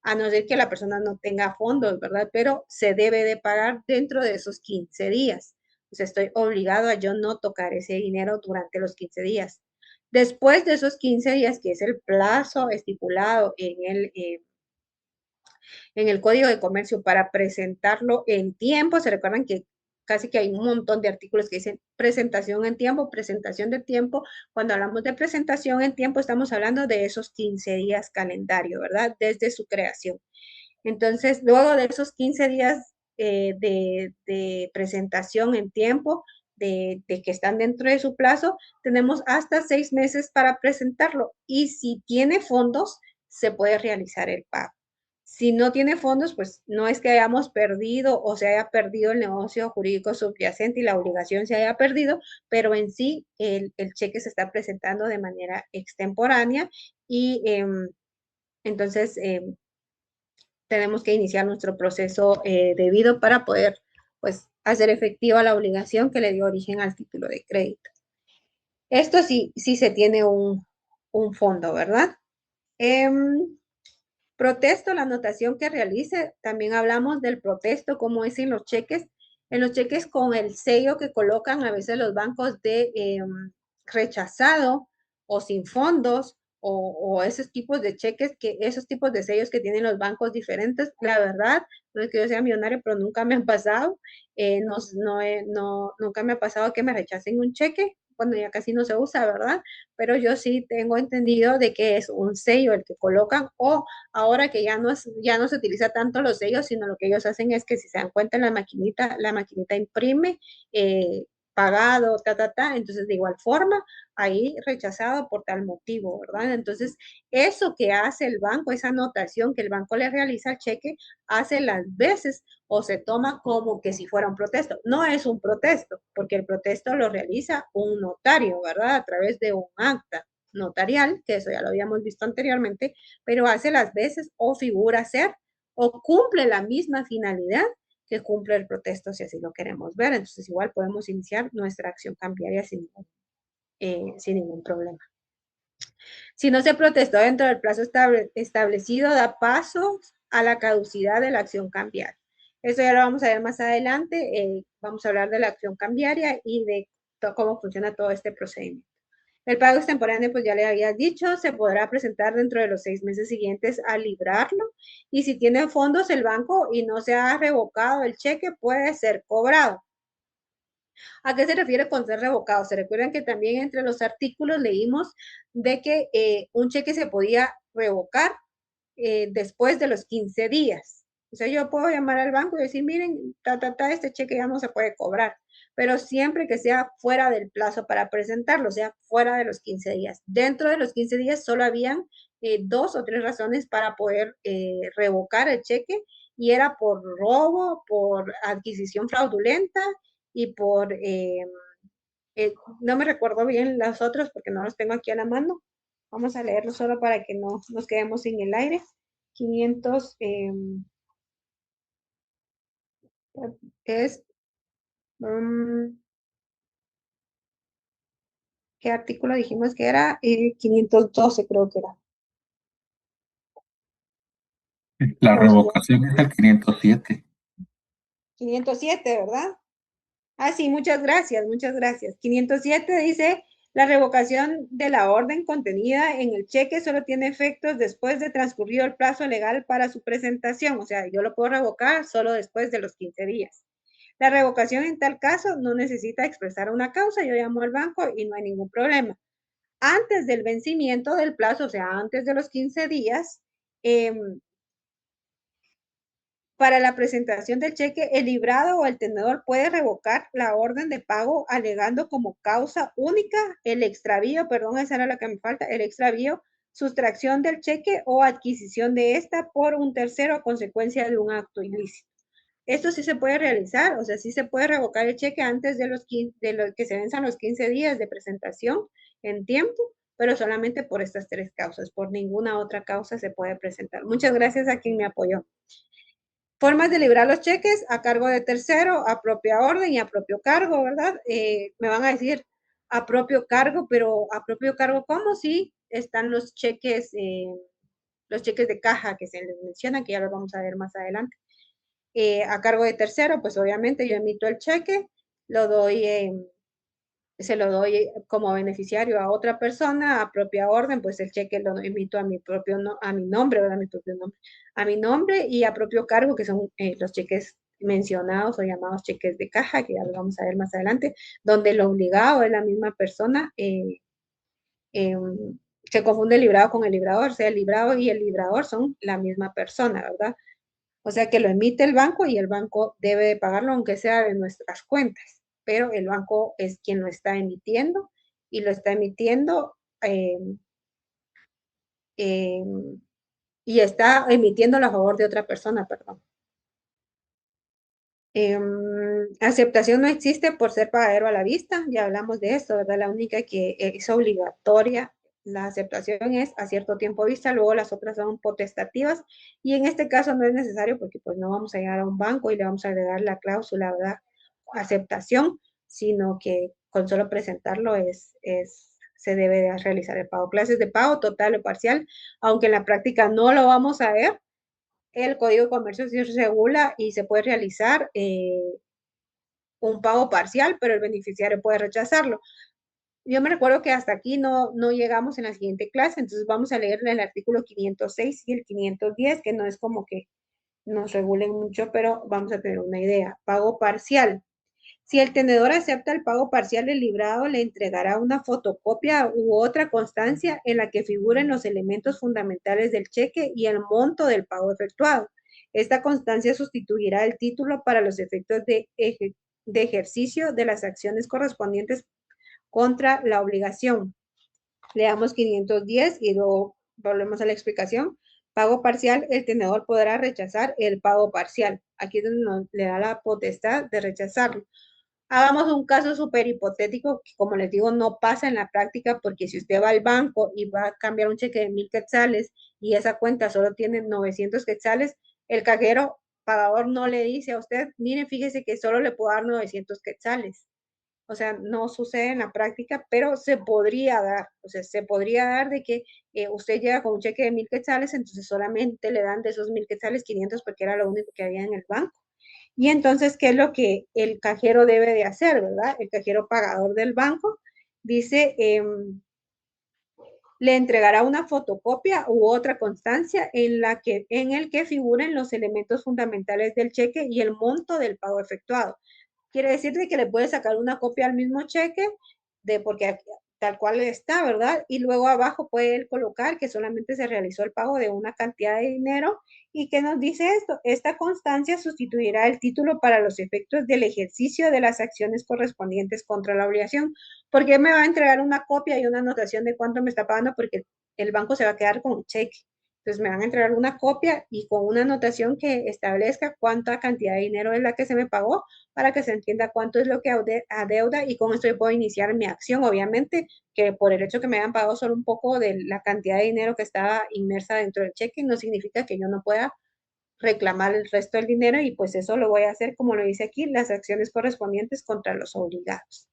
a no ser que la persona no tenga fondos, ¿verdad? Pero se debe de pagar dentro de esos 15 días. O sea, estoy obligado a yo no tocar ese dinero durante los 15 días. Después de esos 15 días, que es el plazo estipulado en el Código de Comercio para presentarlo en tiempo, se recuerdan que casi que hay un montón de artículos que dicen presentación en tiempo, presentación de tiempo. Cuando hablamos de presentación en tiempo, estamos hablando de esos 15 días calendario, ¿verdad? Desde su creación. Entonces, luego de esos 15 días de presentación en tiempo, de que están dentro de su plazo, tenemos hasta 6 meses para presentarlo. Y si tiene fondos, se puede realizar el pago. Si no tiene fondos, pues no es que hayamos perdido o se haya perdido el negocio jurídico subyacente y la obligación se haya perdido, pero en sí el cheque se está presentando de manera extemporánea y entonces tenemos que iniciar nuestro proceso debido para poder pues hacer efectiva la obligación que le dio origen al título de crédito. Esto sí se tiene un fondo, ¿verdad? Protesto, la anotación que realice, también hablamos del protesto, como es en los cheques con el sello que colocan a veces los bancos de rechazado o sin fondos o esos tipos de cheques, esos tipos de sellos que tienen los bancos diferentes. La verdad, no es que yo sea millonario, pero nunca me han pasado, nunca me ha pasado que me rechacen un cheque, cuando ya casi no se usa, ¿verdad? Pero yo sí tengo entendido de que es un sello el que colocan, o ahora que ya no se utiliza tanto los sellos, sino lo que ellos hacen es que si se dan cuenta en la maquinita imprime pagado, entonces de igual forma, ahí rechazado por tal motivo, ¿verdad? Entonces, eso que hace el banco, esa anotación que el banco le realiza al cheque, hace las veces o se toma como que si fuera un protesto. No es un protesto, porque el protesto lo realiza un notario, ¿verdad? A través de un acta notarial, que eso ya lo habíamos visto anteriormente, pero hace las veces o figura ser o cumple la misma finalidad que cumple el protesto, si así lo queremos ver. Entonces, igual podemos iniciar nuestra acción cambiaria sin ningún problema. Si no se protestó dentro del plazo establecido, da paso a la caducidad de la acción cambiaria. Eso ya lo vamos a ver más adelante. Vamos a hablar de la acción cambiaria y de cómo funciona todo este procedimiento. El pago extemporáneo, pues ya le había dicho, se podrá presentar dentro de los 6 meses siguientes a librarlo. Y si tiene fondos el banco y no se ha revocado el cheque, puede ser cobrado. ¿A qué se refiere con ser revocado? Se recuerdan que también entre los artículos leímos de que un cheque se podía revocar después de los 15 días. O sea, yo puedo llamar al banco y decir, miren, este cheque ya no se puede cobrar, pero siempre que sea fuera del plazo para presentarlo, o sea, fuera de los 15 días. Dentro de los 15 días solo habían 2 o 3 razones para poder revocar el cheque, y era por robo, por adquisición fraudulenta y no me recuerdo bien los otros porque no los tengo aquí a la mano. Vamos a leerlo solo para que no nos quedemos sin el aire. 500 es, ¿qué artículo dijimos que era? 512 creo que era. La revocación es el 507. 507, ¿verdad? Ah, sí, muchas gracias, muchas gracias. 507 dice, La revocación de la orden contenida en el cheque solo tiene efectos después de transcurrido el plazo legal para su presentación. O sea, yo lo puedo revocar solo después de los 15 días. La revocación en tal caso no necesita expresar una causa. Yo llamo al banco y no hay ningún problema. Antes del vencimiento del plazo, o sea, antes de los 15 días, para la presentación del cheque, el librado o el tenedor puede revocar la orden de pago alegando como causa única el extravío, perdón, esa era la que me falta, el extravío, sustracción del cheque o adquisición de esta por un tercero a consecuencia de un acto ilícito. Esto sí se puede realizar, o sea, sí se puede revocar el cheque antes de los que se venzan los 15 días de presentación en tiempo, pero solamente por estas tres causas, por ninguna otra causa se puede presentar. Muchas gracias a quien me apoyó. Formas de librar los cheques a cargo de tercero, a propia orden y a propio cargo, ¿verdad? Me van a decir a propio cargo, pero a propio cargo, ¿cómo? Sí, están los cheques de caja que se les menciona, que ya los vamos a ver más adelante. A cargo de tercero, pues obviamente yo emito el cheque, lo doy se lo doy como beneficiario a otra persona a propia orden, pues el cheque lo emito a mi propio a mi nombre, ¿verdad? A mi nombre y a propio cargo, que son los cheques mencionados o llamados cheques de caja, que ya lo vamos a ver más adelante, donde el obligado es la misma persona. Se confunde el librado con el librador, o sea, el librado y el librador son la misma persona, ¿verdad? O sea que lo emite el banco y el banco debe de pagarlo aunque sea de nuestras cuentas, pero el banco es quien lo está emitiendo y lo está emitiendo eh, y está emitiéndolo a favor de otra persona, perdón. Aceptación no existe por ser pagadero a la vista, ya hablamos de esto, ¿verdad? La única que es obligatoria, la aceptación es a cierto tiempo vista, luego las otras son potestativas y en este caso no es necesario porque pues no vamos a llegar a un banco y le vamos a agregar la cláusula, ¿verdad? Aceptación, sino que con solo presentarlo se debe de realizar el pago. Clases de pago total o parcial, aunque en la práctica no lo vamos a ver, el Código de Comercio sí regula y se puede realizar un pago parcial, pero el beneficiario puede rechazarlo. Yo me recuerdo que hasta aquí no llegamos en la siguiente clase, entonces vamos a leer el artículo 506 y el 510, que no es como que nos regulen mucho, pero vamos a tener una idea. Pago parcial. Si el tenedor acepta el pago parcial, el librado le entregará una fotocopia u otra constancia en la que figuren los elementos fundamentales del cheque y el monto del pago efectuado. Esta constancia sustituirá el título para los efectos de ejercicio de las acciones correspondientes contra la obligación. Leamos 510 y luego volvemos a la explicación. Pago parcial, el tenedor podrá rechazar el pago parcial. Aquí es donde nos le da la potestad de rechazarlo. Hagamos un caso súper hipotético que, como les digo, no pasa en la práctica porque si usted va al banco y va a cambiar un cheque de 1000 quetzales y esa cuenta solo tiene 900 quetzales, el cajero pagador no le dice a usted, mire, fíjese que solo le puedo dar 900 quetzales. O sea, no sucede en la práctica, pero se podría dar. O sea, se podría dar de que usted llega con un cheque de 1000 quetzales, entonces solamente le dan de esos 1000 quetzales 500 porque era lo único que había en el banco. Y entonces, ¿qué es lo que el cajero debe de hacer, verdad? El cajero pagador del banco dice, le entregará una fotocopia u otra constancia en el que figuren los elementos fundamentales del cheque y el monto del pago efectuado. Quiere decir que le puede sacar una copia al mismo cheque, porque tal cual está, ¿verdad? Y luego abajo puede él colocar que solamente se realizó el pago de una cantidad de dinero. ¿Y qué nos dice esto? Esta constancia sustituirá el título para los efectos del ejercicio de las acciones correspondientes contra la obligación. ¿Por qué me va a entregar una copia y una anotación de cuánto me está pagando? Porque el banco se va a quedar con un cheque. Entonces me van a entregar una copia y con una anotación que establezca cuánta cantidad de dinero es la que se me pagó para que se entienda cuánto es lo que adeuda y con esto yo puedo iniciar mi acción. Obviamente que por el hecho que me hayan pagado solo un poco de la cantidad de dinero que estaba inmersa dentro del cheque, no significa que yo no pueda reclamar el resto del dinero y pues eso lo voy a hacer como lo dice aquí, las acciones correspondientes contra los obligados.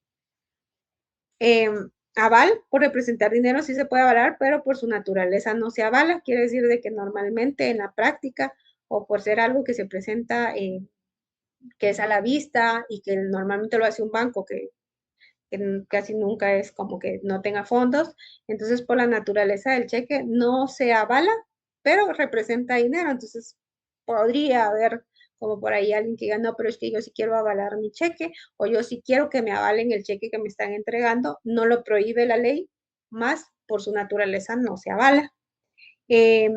Aval, por representar dinero sí se puede avalar, pero por su naturaleza no se avala. Quiere decir de que normalmente en la práctica o por ser algo que se presenta, que es a la vista y que normalmente lo hace un banco, que que casi nunca es como que no tenga fondos. Entonces, por la naturaleza del cheque, no se avala, pero representa dinero. Entonces, podría haber como por ahí alguien que diga, no, pero es que yo sí quiero avalar mi cheque, o yo sí quiero que me avalen el cheque que me están entregando. No lo prohíbe la ley, más por su naturaleza no se avala. Eh,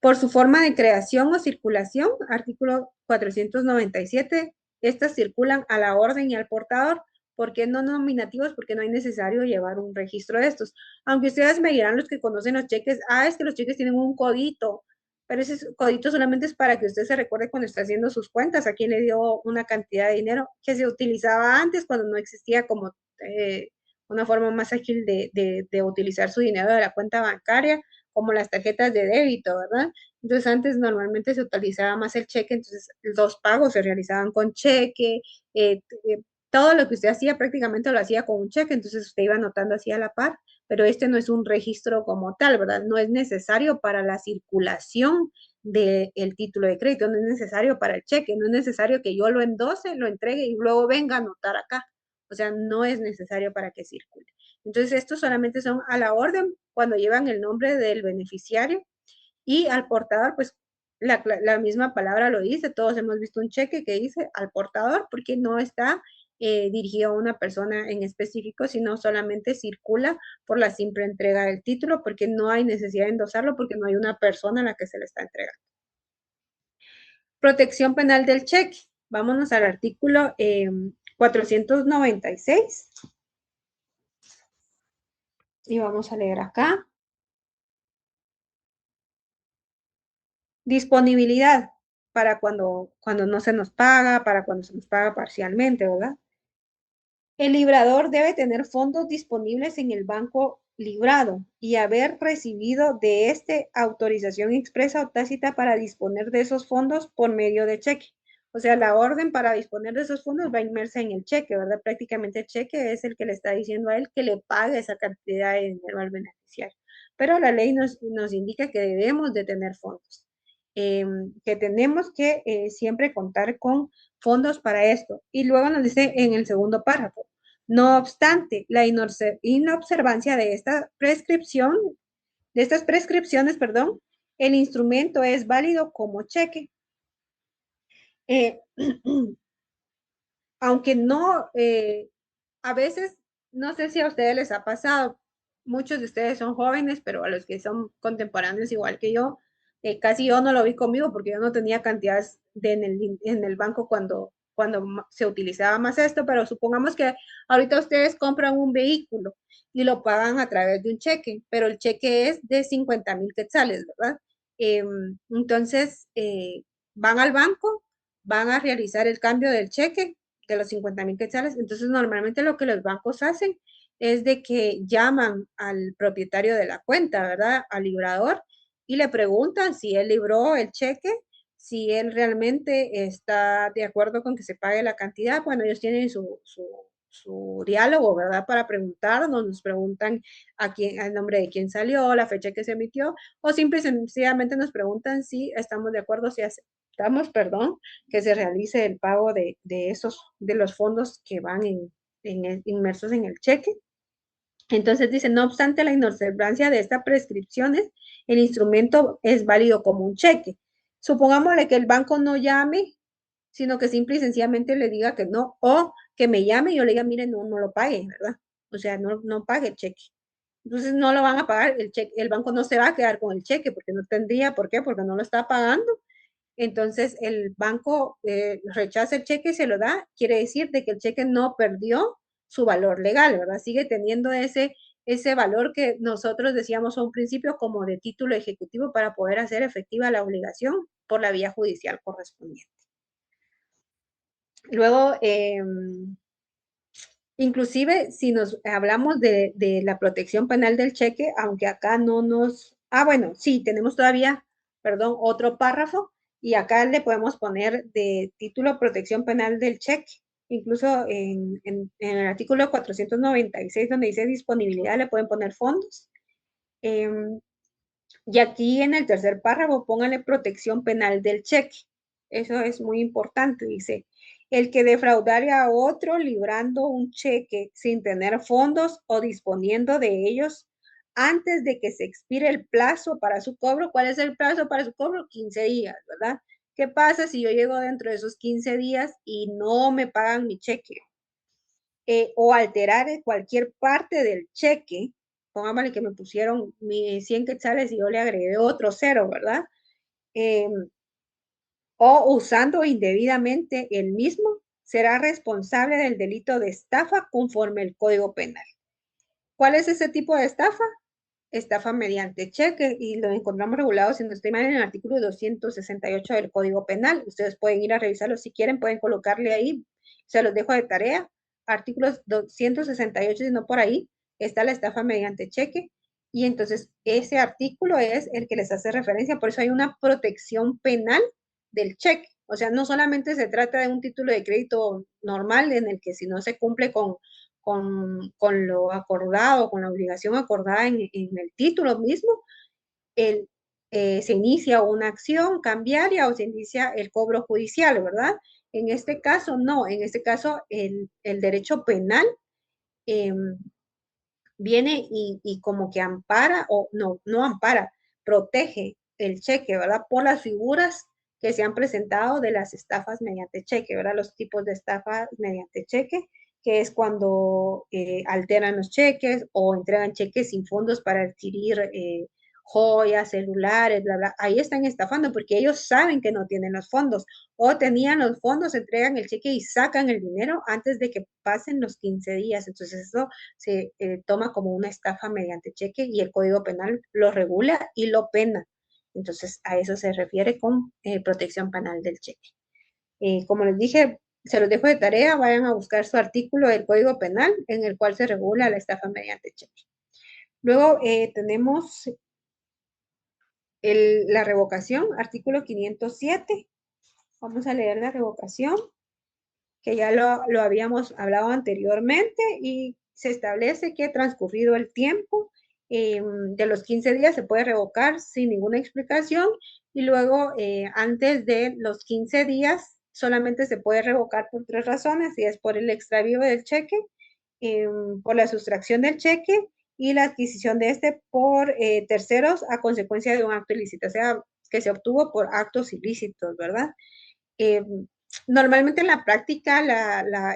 por su forma de creación o circulación, artículo 497, estas circulan a la orden y al portador. ¿Por qué no nominativos? Porque no es necesario llevar un registro de estos. Aunque ustedes me dirán, los que conocen los cheques, es que los cheques tienen un codito, pero ese codito solamente es para que usted se recuerde cuando está haciendo sus cuentas, a quién le dio una cantidad de dinero que se utilizaba antes cuando no existía como una forma más ágil de utilizar su dinero de la cuenta bancaria, como las tarjetas de débito, ¿verdad? Entonces antes normalmente se utilizaba más el cheque, entonces los pagos se realizaban con cheque, todo lo que usted hacía prácticamente lo hacía con un cheque, entonces usted iba anotando así a la par, pero este no es un registro como tal, ¿verdad? No es necesario para la circulación del título de crédito, no es necesario para el cheque, no es necesario que yo lo endose, lo entregue y luego venga a anotar acá. O sea, no es necesario para que circule. Entonces, estos solamente son a la orden cuando llevan el nombre del beneficiario y al portador, pues la misma palabra lo dice, todos hemos visto un cheque que dice al portador porque no está dirigido a una persona en específico, sino solamente circula por la simple entrega del título porque no hay necesidad de endosarlo porque no hay una persona a la que se le está entregando. Protección penal del cheque. Vámonos al artículo 496. Y vamos a leer acá. Disponibilidad para cuando no se nos paga, para cuando se nos paga parcialmente, ¿verdad? El librador debe tener fondos disponibles en el banco librado y haber recibido de este autorización expresa o tácita para disponer de esos fondos por medio de cheque. O sea, la orden para disponer de esos fondos va inmersa en el cheque, ¿verdad? Prácticamente el cheque es el que le está diciendo a él que le pague esa cantidad de dinero al beneficiario. Pero la ley nos indica que debemos de tener fondos, que tenemos que siempre contar con fondos para esto. Y luego nos dice en el segundo párrafo, no obstante, la inobservancia de esta prescripción, de estas prescripciones, perdón, el instrumento es válido como cheque. Eh, aunque no, a veces, no sé si a ustedes les ha pasado, muchos de ustedes son jóvenes, pero a los que son contemporáneos igual que yo, casi yo no lo vi conmigo porque yo no tenía cantidades en el banco cuando se utilizaba más esto, pero supongamos que ahorita ustedes compran un vehículo y lo pagan a través de un cheque, pero el cheque es de 50,000 quetzales, ¿verdad? Entonces, van al banco, van a realizar el cambio del cheque de los 50,000 quetzales. Entonces, normalmente lo que los bancos hacen es de que llaman al propietario de la cuenta, ¿verdad? Al librador, y le preguntan si él libró el cheque, si él realmente está de acuerdo con que se pague la cantidad. Bueno, ellos tienen su diálogo, ¿verdad? Para preguntarnos, nos preguntan al nombre de quién salió, la fecha que se emitió, o simple y sencillamente nos preguntan si estamos de acuerdo, si aceptamos, perdón, que se realice el pago de los fondos que van inmersos en el cheque. Entonces dice, no obstante la inobservancia de estas prescripciones, el instrumento es válido como un cheque. Supongámosle que el banco no llame, sino que simple y sencillamente le diga que no, o que me llame y yo le diga, mire, no lo pague, ¿verdad? O sea, no pague el cheque. Entonces no lo van a pagar, el cheque, el banco no se va a quedar con el cheque porque no tendría, ¿por qué? Porque no lo está pagando. Entonces el banco rechaza el cheque y se lo da, quiere decir de que el cheque no perdió su valor legal, ¿verdad? Sigue teniendo ese valor que nosotros decíamos a un principio como de título ejecutivo para poder hacer efectiva la obligación por la vía judicial correspondiente. Luego, inclusive si nos hablamos de la protección penal del cheque, aunque acá no nos... bueno, sí, tenemos todavía, perdón, otro párrafo y acá le podemos poner de título protección penal del cheque. Incluso en el artículo 496 donde dice disponibilidad le pueden poner fondos. Y aquí en el tercer párrafo pónganle protección penal del cheque. Eso es muy importante, dice. El que defraudare a otro librando un cheque sin tener fondos o disponiendo de ellos antes de que se expire el plazo para su cobro. ¿Cuál es el plazo para su cobro? 15 días, ¿verdad? ¿Qué pasa si yo llego dentro de esos 15 días y no me pagan mi cheque? O alterar cualquier parte del cheque, pongámosle que me pusieron mis 100 quetzales y yo le agregué otro cero, ¿verdad? O usando indebidamente el mismo, será responsable del delito de estafa conforme el Código Penal. ¿Cuál es ese tipo de estafa? Estafa mediante cheque, y lo encontramos regulado, si no estoy mal, en el artículo 268 del Código Penal. Ustedes pueden ir a revisarlo si quieren, pueden colocarle ahí, se los dejo de tarea, artículos 268, si no por ahí, está la estafa mediante cheque, y entonces ese artículo es el que les hace referencia, por eso hay una protección penal del cheque. O sea, no solamente se trata de un título de crédito normal en el que si no se cumple con lo acordado, con la obligación acordada en el título mismo, se inicia una acción cambiaria o se inicia el cobro judicial, ¿verdad? En este caso, no, en este caso el derecho penal eh, viene y como que ampara, o no ampara, protege el cheque, ¿verdad? Por las figuras que se han presentado de las estafas mediante cheque, ¿verdad? Los tipos de estafas mediante cheque, que es cuando alteran los cheques o entregan cheques sin fondos para adquirir joyas, celulares, bla, bla. Ahí están estafando porque ellos saben que no tienen los fondos o tenían los fondos, entregan el cheque y sacan el dinero antes de que pasen los 15 días. Entonces eso se toma como una estafa mediante cheque y el Código Penal lo regula y lo pena. Entonces a eso se refiere con protección penal del cheque. Como les dije, se los dejo de tarea, vayan a buscar su artículo del Código Penal en el cual se regula la estafa mediante cheque. Luego tenemos la revocación, artículo 507. Vamos a leer la revocación, que ya lo habíamos hablado anteriormente, y se establece que transcurrido el tiempo de los 15 días se puede revocar sin ninguna explicación, y luego antes de los 15 días solamente se puede revocar por 3 razones, y es por el extravío del cheque, por la sustracción del cheque y la adquisición de este por terceros a consecuencia de un acto ilícito, o sea, que se obtuvo por actos ilícitos, ¿verdad? Eh, Normalmente en la práctica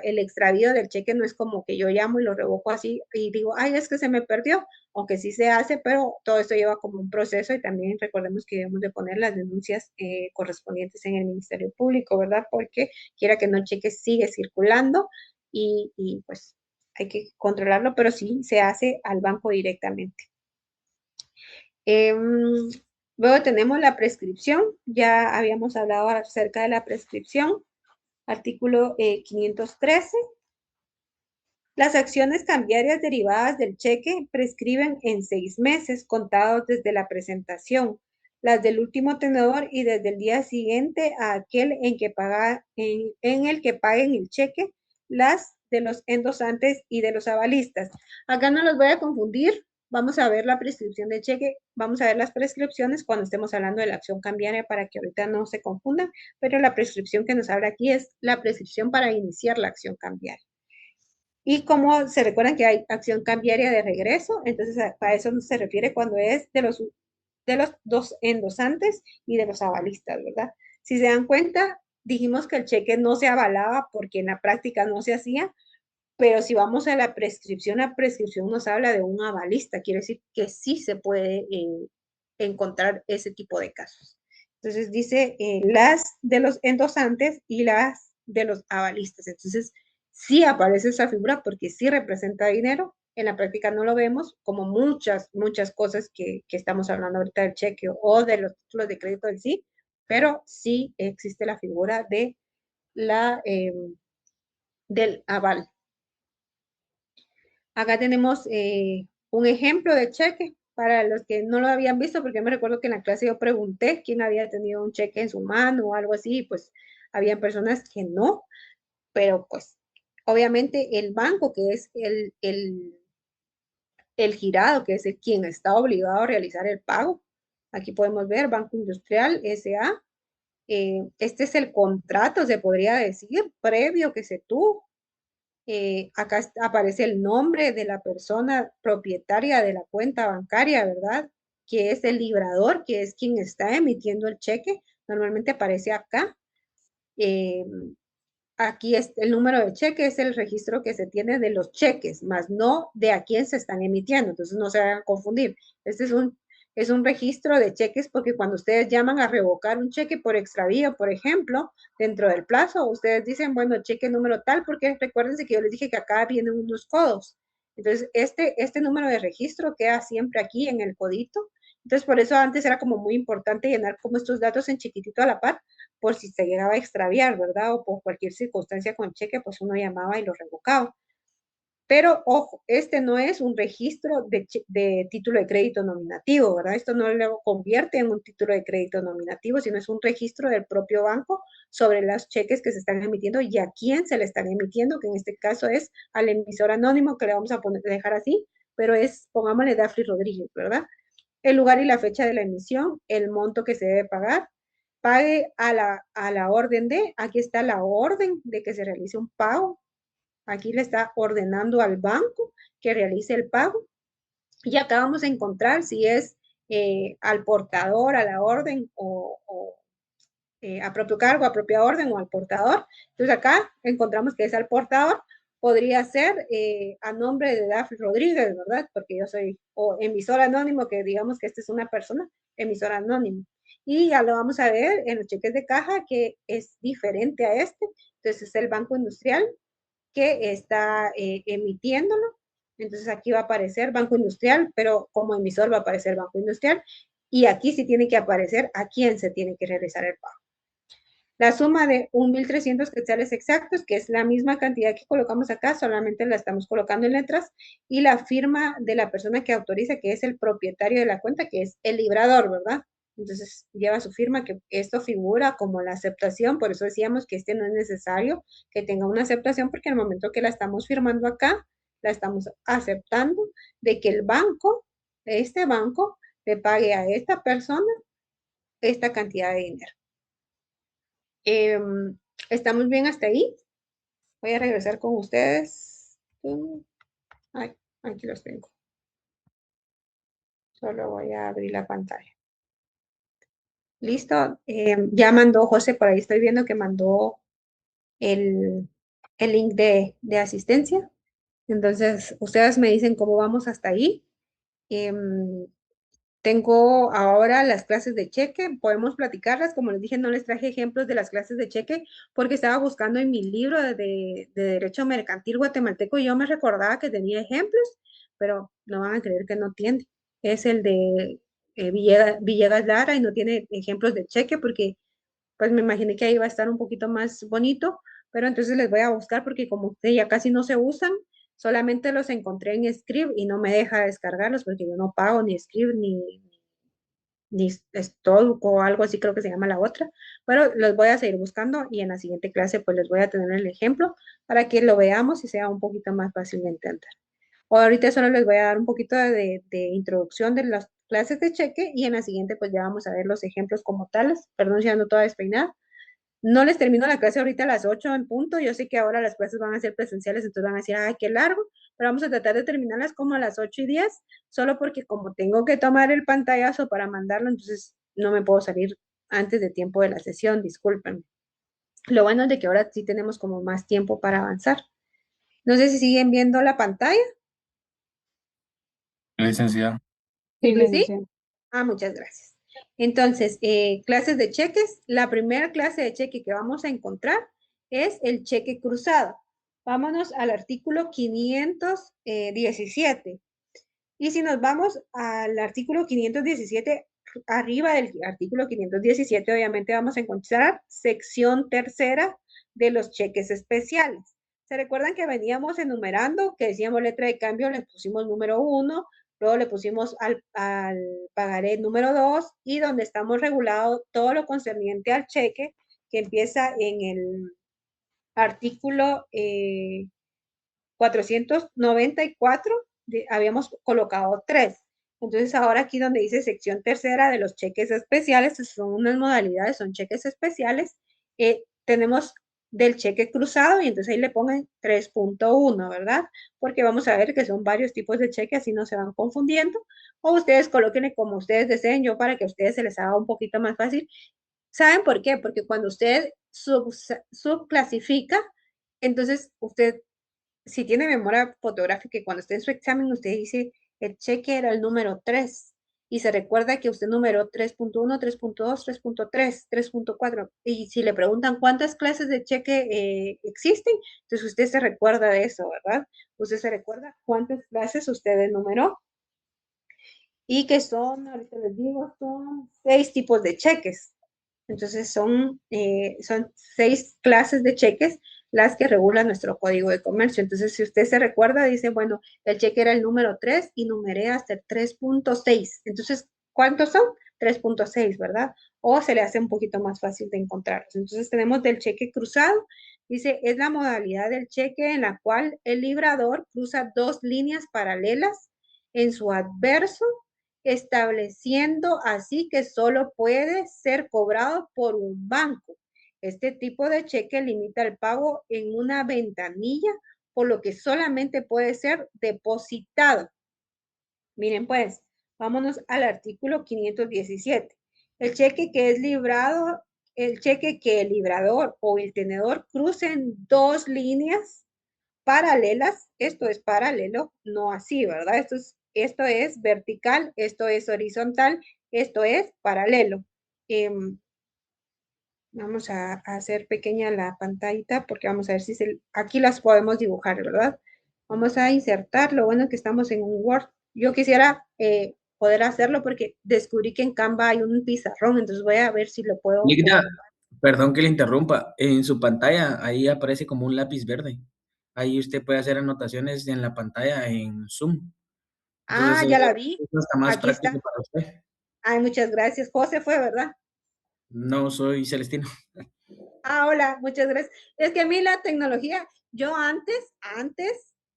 el extravío del cheque no es como que yo llamo y lo revoco así y digo, ay, es que se me perdió, aunque sí se hace, pero todo esto lleva como un proceso, y también recordemos que debemos de poner las denuncias correspondientes en el Ministerio Público, ¿verdad? Porque quiera que no, el cheque sigue circulando y pues hay que controlarlo, pero sí se hace al banco directamente. Luego tenemos la prescripción, ya habíamos hablado acerca de la prescripción. Artículo 513. Las acciones cambiarias derivadas del cheque prescriben en 6 meses contados desde la presentación, las del último tenedor y desde el día siguiente a aquel en el que paguen el cheque, las de los endosantes y de los avalistas. Acá no los voy a confundir. Vamos a ver la prescripción de cheque, vamos a ver las prescripciones cuando estemos hablando de la acción cambiaria para que ahorita no se confundan, pero la prescripción que nos habla aquí es la prescripción para iniciar la acción cambiaria. Y como se recuerdan que hay acción cambiaria de regreso, entonces a eso se refiere cuando es de los dos endosantes y de los avalistas, ¿verdad? Si se dan cuenta, dijimos que el cheque no se avalaba porque en la práctica no se hacía, pero si vamos a la prescripción nos habla de un avalista, quiere decir que sí se puede encontrar ese tipo de casos. Entonces dice las de los endosantes y las de los avalistas. Entonces sí aparece esa figura porque sí representa dinero. En la práctica no lo vemos, como muchas cosas que estamos hablando ahorita del cheque o de los títulos de crédito del sí, pero sí existe la figura de del aval. Acá tenemos un ejemplo de cheque para los que no lo habían visto, porque me recuerdo que en la clase yo pregunté quién había tenido un cheque en su mano o algo así, y pues había personas que no, pero pues obviamente el banco, que es el girado, que es quien está obligado a realizar el pago. Aquí podemos ver Banco Industrial S.A., Este es el contrato, se podría decir, previo que se tuvo. Acá aparece el nombre de la persona propietaria de la cuenta bancaria, ¿verdad? Que es el librador, que es quien está emitiendo el cheque. Normalmente aparece acá. Eh, Aquí es el número de cheque, es el registro que se tiene de los cheques, más no de a quién se están emitiendo. Entonces no se vayan a confundir. Este es un registro de cheques porque cuando ustedes llaman a revocar un cheque por extravío, por ejemplo, dentro del plazo, ustedes dicen, bueno, cheque número tal, porque recuérdense que yo les dije que acá vienen unos codos. Entonces, este número de registro queda siempre aquí en el codito. Entonces, por eso antes era como muy importante llenar como estos datos en chiquitito a la par, por si se llegaba a extraviar, ¿verdad? O por cualquier circunstancia con cheque, pues uno llamaba y lo revocaba. Pero ojo, este no es un registro de título de crédito nominativo, ¿verdad? Esto no lo convierte en un título de crédito nominativo, sino es un registro del propio banco sobre los cheques que se están emitiendo y a quién se le están emitiendo, que en este caso es al emisor anónimo, que le vamos a dejar así, pero es, pongámosle Dafri Rodríguez, ¿verdad? El lugar y la fecha de la emisión, el monto que se debe pagar, pague a la orden de, aquí está la orden de que se realice un pago, aquí le está ordenando al banco que realice el pago, y acá vamos a encontrar si es al portador, a la orden a propio cargo, a propia orden o al portador. Entonces acá encontramos que es al portador, podría ser a nombre de Dafri Rodríguez, ¿verdad? Porque yo soy o emisor anónimo, que digamos que esta es una persona, emisor anónimo. Y ya lo vamos a ver en los cheques de caja que es diferente a este. Entonces es el Banco Industrial que está emitiéndolo. Entonces aquí va a aparecer Banco Industrial, pero como emisor va a aparecer Banco Industrial. Y aquí sí tiene que aparecer a quién se tiene que realizar el pago. La suma de 1.300 quetzales exactos, que es la misma cantidad que colocamos acá, solamente la estamos colocando en letras, y la firma de la persona que autoriza, que es el propietario de la cuenta, que es el librador, ¿verdad? Entonces lleva su firma, que esto figura como la aceptación, por eso decíamos que este no es necesario que tenga una aceptación, porque en el momento que la estamos firmando acá, la estamos aceptando de que el banco, este banco, le pague a esta persona esta cantidad de dinero. ¿Estamos bien hasta ahí? Voy a regresar con ustedes. Ay, aquí los tengo. Solo voy a abrir la pantalla. ¿Listo? Ya mandó José, por ahí estoy viendo que mandó el, el link de asistencia. Entonces, ustedes me dicen cómo vamos hasta ahí. Tengo ahora las clases de cheque, podemos platicarlas. Como les dije, no les traje ejemplos de las clases de cheque porque estaba buscando en mi libro de Derecho Mercantil Guatemalteco y yo me recordaba que tenía ejemplos, pero no van a creer que no tiene. Es el de Villegas Lara y no tiene ejemplos de cheque porque pues me imaginé que ahí va a estar un poquito más bonito, pero entonces les voy a buscar porque como ustedes ya casi no se usan, solamente los encontré en Scribd y no me deja descargarlos porque yo no pago ni Scribd ni Stolk o algo así creo que se llama la otra, pero los voy a seguir buscando y en la siguiente clase pues les voy a tener el ejemplo para que lo veamos y sea un poquito más fácil de entender. O ahorita solo les voy a dar un poquito de introducción de las clases de cheque y en la siguiente pues ya vamos a ver los ejemplos como tales. Perdón si ando toda despeinada. No les termino la clase ahorita a las 8 en punto. Yo sé que ahora las clases van a ser presenciales, entonces van a decir, ay, qué largo, pero vamos a tratar de terminarlas como a las 8:10, solo porque como tengo que tomar el pantallazo para mandarlo, entonces no me puedo salir antes de tiempo de la sesión, disculpen. Lo bueno es de que ahora sí tenemos como más tiempo para avanzar. No sé si siguen viendo la pantalla. Licenciada. Sí, ¿Sí? licenciada. Muchas gracias. Entonces, clases de cheques. La primera clase de cheque que vamos a encontrar es el cheque cruzado. Vámonos al artículo 517. Y si nos vamos al artículo 517, arriba del artículo 517, obviamente vamos a encontrar sección tercera de los cheques especiales. ¿Se recuerdan que veníamos enumerando, que decíamos letra de cambio, le pusimos número 1, luego le pusimos al pagaré número 2 y donde estamos regulado todo lo concerniente al cheque, que empieza en el artículo 494, habíamos colocado 3. Entonces ahora aquí donde dice sección tercera de los cheques especiales, son unas modalidades, son cheques especiales. Tenemos del cheque cruzado y entonces ahí le pongan 3.1, ¿verdad? Porque vamos a ver que son varios tipos de cheques, así no se van confundiendo. O ustedes colóquenle como ustedes deseen, yo para que a ustedes se les haga un poquito más fácil. ¿Saben por qué? Porque cuando usted subclasifica, entonces usted, si tiene memoria fotográfica y cuando esté en su examen, usted dice, el cheque era el número 3 y se recuerda que usted numeró 3.1, 3.2, 3.3, 3.4 y si le preguntan cuántas clases de cheque existen, entonces usted se recuerda de eso, ¿verdad? Usted se recuerda cuántas clases usted enumeró y que son, ahorita les digo, son 6 tipos de cheques. Entonces son 6 clases de cheques las que regula nuestro código de comercio. Entonces, si usted se recuerda, dice, bueno, el cheque era el número 3 y numeré hasta el 3.6. Entonces, ¿cuántos son? 3.6, ¿verdad? O se le hace un poquito más fácil de encontrarlos. Entonces, tenemos del cheque cruzado. Dice, es la modalidad del cheque en la cual el librador cruza 2 líneas paralelas en su adverso estableciendo así que solo puede ser cobrado por un banco. Este tipo de cheque limita el pago en una ventanilla, por lo que solamente puede ser depositado. Miren pues, vámonos al artículo 517. El cheque que es librado, el cheque que el librador o el tenedor crucen 2 líneas paralelas, esto es paralelo, no así, ¿verdad? Esto es vertical, esto es horizontal, esto es paralelo. Vamos a hacer pequeña la pantallita porque vamos a ver si aquí las podemos dibujar, ¿verdad? Vamos a insertar, lo bueno que estamos en un Word. Yo quisiera poder hacerlo porque descubrí que en Canva hay un pizarrón, entonces voy a ver si lo puedo. Ligda, perdón que le interrumpa. En su pantalla, ahí aparece como un lápiz verde. Ahí usted puede hacer anotaciones en la pantalla en Zoom. Entonces, Ya la vi. eso está más Aquí práctico está. para usted. Ay, muchas gracias. José fue, ¿verdad? No soy Celestino. Hola, muchas gracias. Es que a mí la tecnología, yo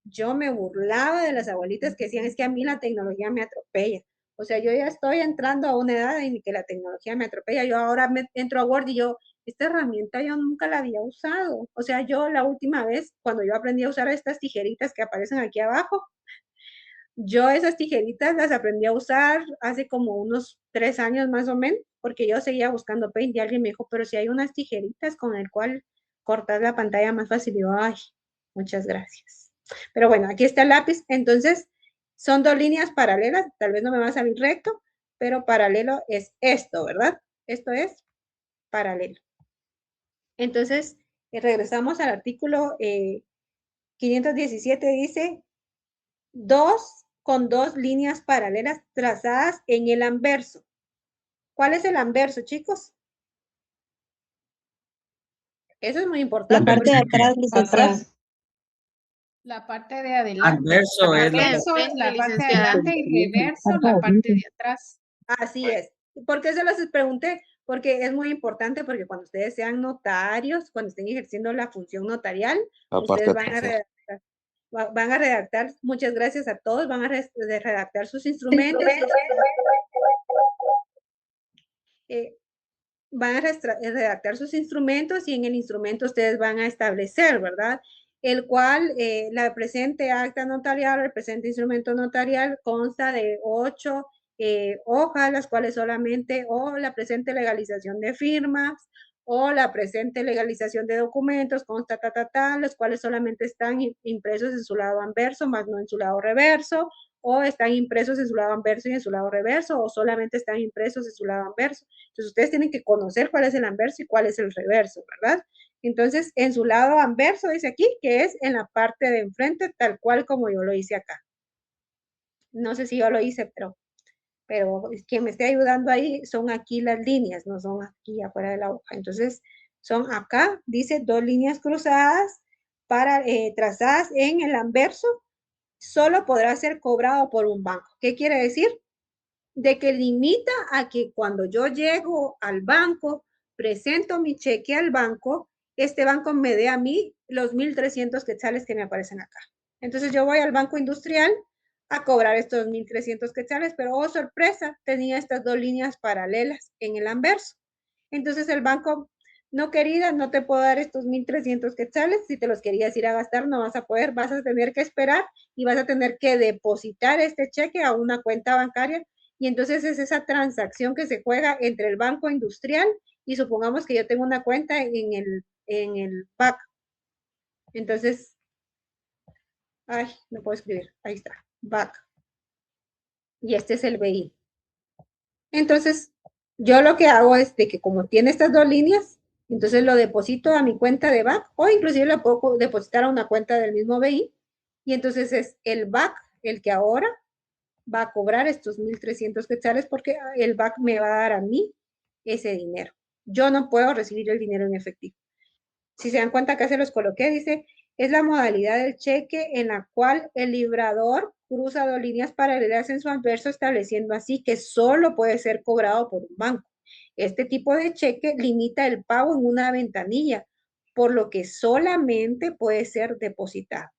yo me burlaba de las abuelitas que decían, es que a mí la tecnología me atropella. O sea, yo ya estoy entrando a una edad en que la tecnología me atropella. Yo ahora entro a Word y yo, esta herramienta yo nunca la había usado. O sea, yo la última vez, cuando yo aprendí a usar estas tijeritas que aparecen aquí abajo, yo esas tijeritas las aprendí a usar hace como unos 3 años más o menos, porque yo seguía buscando Paint y alguien me dijo, pero si hay unas tijeritas con el cual cortar la pantalla más fácil. Y yo, ay, muchas gracias. Pero bueno, aquí está el lápiz. Entonces, son 2 líneas paralelas. Tal vez no me va a salir recto, pero paralelo es esto, ¿verdad? Esto es paralelo. Entonces, regresamos al artículo 517, dice 2 con 2 líneas paralelas trazadas en el anverso. ¿Cuál es el anverso, chicos? Eso es muy importante. La parte de atrás, Atrás. La parte de adelante. Adverso es la Adverso, la parte de adelante y reverso, la parte de atrás. Así es. ¿Por qué se los pregunté? Porque es muy importante, porque cuando ustedes sean notarios, cuando estén ejerciendo la función notarial, ustedes van a redactar, muchas gracias a todos, van a redactar sus instrumentos. Van a redactar sus instrumentos y en el instrumento ustedes van a establecer, ¿verdad? El cual la presente acta notarial, el presente instrumento notarial consta de 8 hojas, las cuales solamente, o la presente legalización de firmas, o la presente legalización de documentos, consta los cuales solamente están impresos en su lado anverso, más no en su lado reverso, o están impresos en su lado anverso y en su lado reverso, o solamente están impresos en su lado anverso. Entonces, ustedes tienen que conocer cuál es el anverso y cuál es el reverso, ¿verdad? Entonces, en su lado anverso dice aquí que es en la parte de enfrente, tal cual como yo lo hice acá. No sé si yo lo hice, pero quien me esté ayudando ahí son aquí las líneas, no son aquí afuera de la hoja. Entonces, son acá, dice 2 líneas cruzadas trazadas en el anverso, solo podrá ser cobrado por un banco. ¿Qué quiere decir? De que limita a que cuando yo llego al banco, presento mi cheque al banco, este banco me dé a mí los 1,300 quetzales que me aparecen acá. Entonces yo voy al Banco Industrial, a cobrar estos 1.300 quetzales, pero oh sorpresa, tenía estas dos líneas paralelas en el anverso. Entonces el banco, no querida, no te puedo dar estos 1.300 quetzales, si te los querías ir a gastar no vas a poder, vas a tener que esperar y vas a tener que depositar este cheque a una cuenta bancaria, y entonces es esa transacción que se juega entre el banco industrial y supongamos que yo tengo una cuenta en el BAC. Entonces, ay, no puedo escribir, ahí está, BAC. Y este es el BI. Entonces, yo lo que hago es de que como tiene estas dos líneas, entonces lo deposito a mi cuenta de BAC o inclusive lo puedo depositar a una cuenta del mismo BI, y entonces es el BAC el que ahora va a cobrar estos 1.300 quetzales porque el BAC me va a dar a mí ese dinero. Yo no puedo recibir el dinero en efectivo. Si se dan cuenta, acá se los coloqué, dice, es la modalidad del cheque en la cual el librador cruza dos líneas paralelas en su anverso, estableciendo así que solo puede ser cobrado por un banco. Este tipo de cheque limita el pago en una ventanilla, por lo que solamente puede ser depositado.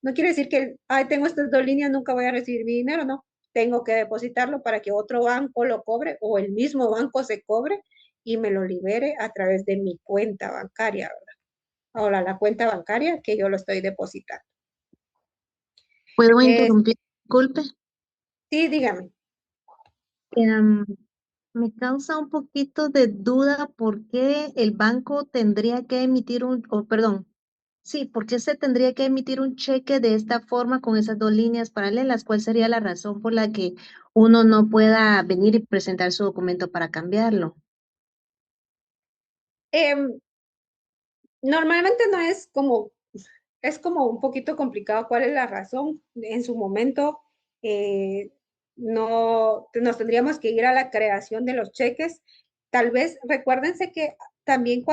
No quiere decir que, ay, tengo estas dos líneas, nunca voy a recibir mi dinero, no. Tengo que depositarlo para que otro banco lo cobre o el mismo banco se cobre y me lo libere a través de mi cuenta bancaria, ¿verdad? Ahora la cuenta bancaria que yo lo estoy depositando. ¿Puedo Eh, interrumpir? Disculpe. sí, dígame. Em, Me causa un poquito de duda por qué el banco tendría que emitir perdón, sí, por qué se tendría que emitir un cheque de esta forma con esas dos líneas paralelas. ¿Cuál sería la razón por la que uno no pueda venir y presentar su documento para cambiarlo? Normalmente no es como un poquito complicado cuál es la razón. En su momento no nos tendríamos que ir a la creación de los cheques. Tal vez recuérdense que también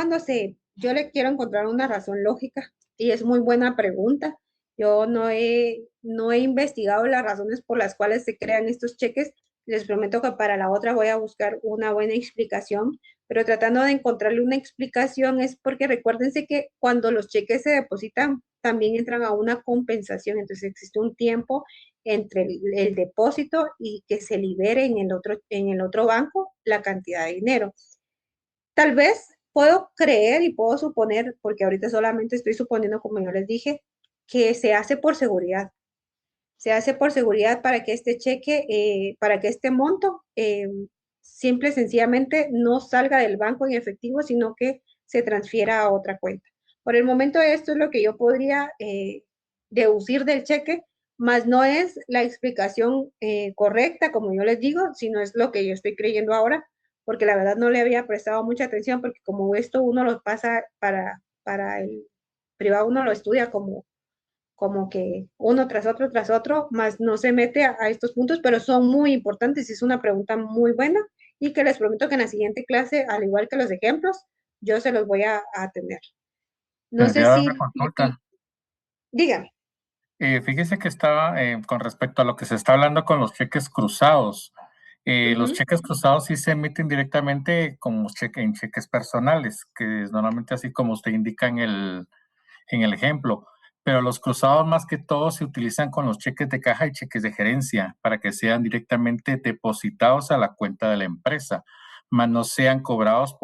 yo le quiero encontrar una razón lógica y es muy buena pregunta. Yo no he investigado las razones por las cuales se crean estos cheques. Les prometo que para la otra voy a buscar una buena explicación, pero tratando de encontrarle una explicación es porque recuérdense que cuando los cheques se depositan también entran a una compensación, entonces existe un tiempo entre el depósito y que se libere en el otro banco la cantidad de dinero. Tal vez puedo creer y puedo suponer, porque ahorita solamente estoy suponiendo, como yo les dije, que se hace por seguridad. Se hace por seguridad para que este cheque, para que este monto simple y sencillamente no salga del banco en efectivo, sino que se transfiera a otra cuenta. Por el momento esto es lo que yo podría deducir del cheque, más no es la explicación correcta, como yo les digo, sino es lo que yo estoy creyendo ahora, porque la verdad no le había prestado mucha atención, porque como esto uno lo pasa para el privado, uno lo estudia como que uno tras otro, más no se mete a estos puntos, pero son muy importantes y es una pregunta muy buena y que les prometo que en la siguiente clase, al igual que los ejemplos, yo se los voy a atender. No sé Tendría si, una consulta. dígame. Fíjese que estaba con respecto a lo que se está hablando con los cheques cruzados. Los cheques cruzados sí se emiten directamente como en cheques personales, que es normalmente así como usted indica en el ejemplo. Pero los cruzados más que todo se utilizan con los cheques de caja y cheques de gerencia para que sean directamente depositados a la cuenta de la empresa, más no sean cobrados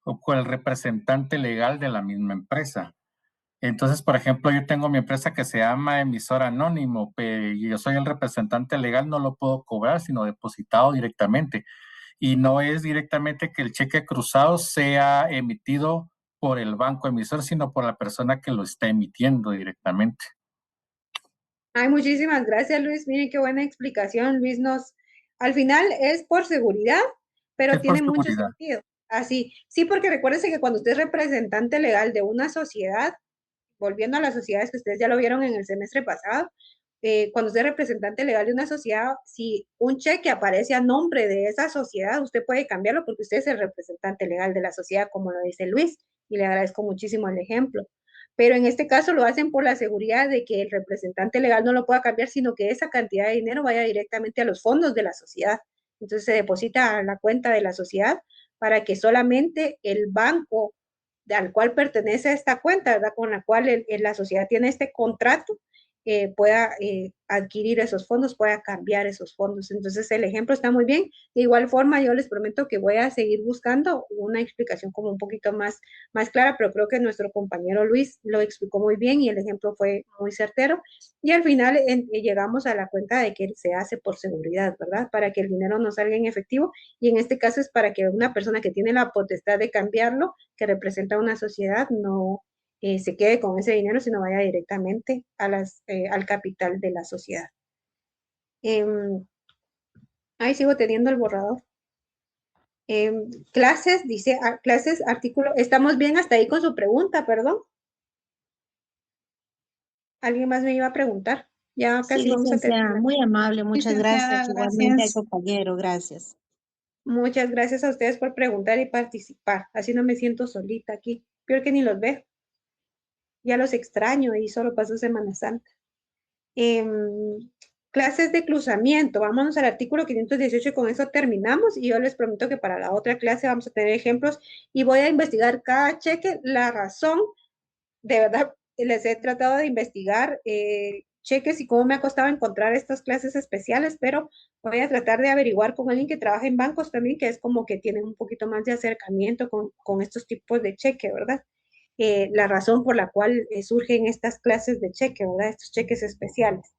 o por el representante legal de la misma empresa. Entonces, por ejemplo, yo tengo mi empresa que se llama Emisor Anónimo, y yo soy el representante legal, no lo puedo cobrar, sino depositado directamente. Y no es directamente que el cheque cruzado sea emitido por el banco emisor, sino por la persona que lo está emitiendo directamente. Ay, muchísimas gracias, Luis. Miren qué buena explicación. Luis al final es por seguridad, pero Es por tiene mucho seguridad. sentido. Así, sí, porque recuérdense que cuando usted es representante legal de una sociedad, volviendo a las sociedades que ustedes ya lo vieron en el semestre pasado, cuando usted es representante legal de una sociedad, si un cheque aparece a nombre de esa sociedad, usted puede cambiarlo porque usted es el representante legal de la sociedad, como lo dice Luis, y le agradezco muchísimo el ejemplo. Pero en este caso lo hacen por la seguridad de que el representante legal no lo pueda cambiar, sino que esa cantidad de dinero vaya directamente a los fondos de la sociedad. Entonces se deposita a la cuenta de la sociedad para que solamente el banco al cual pertenece esta cuenta, ¿verdad? Con la cual la sociedad tiene este contrato, pueda adquirir esos fondos, pueda cambiar esos fondos. Entonces el ejemplo está muy bien. De igual forma, yo les prometo que voy a seguir buscando una explicación como un poquito más clara, pero creo que nuestro compañero Luis lo explicó muy bien y el ejemplo fue muy certero. Y al final llegamos a la cuenta de que se hace por seguridad, ¿verdad? Para que el dinero no salga en efectivo, y en este caso es para que una persona que tiene la potestad de cambiarlo, que representa una sociedad, no se quede con ese dinero, sino vaya directamente a al capital de la sociedad. Ahí sigo teniendo el borrador. Clases, dice, clases, artículo. ¿Estamos bien hasta ahí con su pregunta, perdón? ¿Alguien más me iba a preguntar? Ya casi Sí, vamos a licenciada, terminar. muy amable, muchas Licenciada, gracias. Igualmente al gracias. compañero, gracias. Muchas gracias a ustedes por preguntar y participar. Así no me siento solita aquí. Peor que ni los veo. Ya los extraño y solo pasó Semana Santa. Clases de cruzamiento. Vámonos al artículo 518 y con eso terminamos. Y yo les prometo que para la otra clase vamos a tener ejemplos y voy a investigar cada cheque. La razón, de verdad, les he tratado de investigar cheques y cómo me ha costado encontrar estas clases especiales, pero voy a tratar de averiguar con alguien que trabaja en bancos también, que es como que tienen un poquito más de acercamiento con estos tipos de cheque, ¿verdad? La razón por la cual surgen estas clases de cheque, ¿verdad? Estos cheques especiales.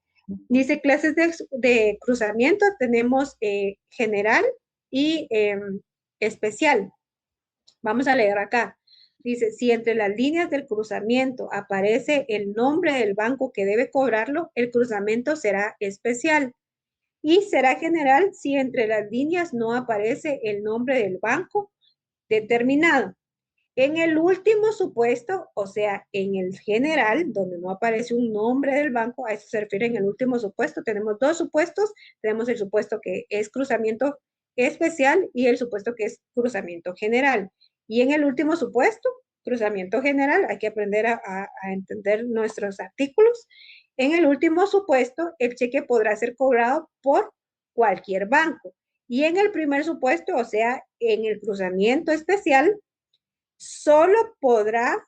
Dice clases de cruzamiento, tenemos general y especial. Vamos a leer acá. Dice, si entre las líneas del cruzamiento aparece el nombre del banco que debe cobrarlo, el cruzamiento será especial. Y será general si entre las líneas no aparece el nombre del banco determinado. En el último supuesto, o sea, en el general, donde no aparece un nombre del banco, a eso se refiere en el último supuesto. Tenemos dos supuestos. Tenemos el supuesto que es cruzamiento especial y el supuesto que es cruzamiento general. Y en el último supuesto, cruzamiento general, hay que aprender a entender nuestros artículos. En el último supuesto, el cheque podrá ser cobrado por cualquier banco. Y en el primer supuesto, o sea, en el cruzamiento especial, solo podrá,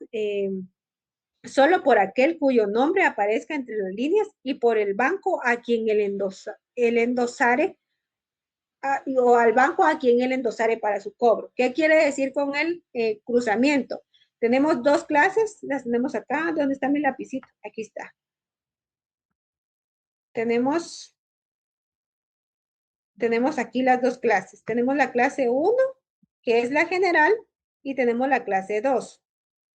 solo por aquel cuyo nombre aparezca entre las líneas y por el banco a quien el endosare o al banco a quien el endosare para su cobro. ¿Qué quiere decir con el cruzamiento? Tenemos dos clases, las tenemos acá. ¿Dónde está mi lapicito? Aquí está. Tenemos aquí las dos clases. Tenemos la clase 1, que es la general, y tenemos la clase 2.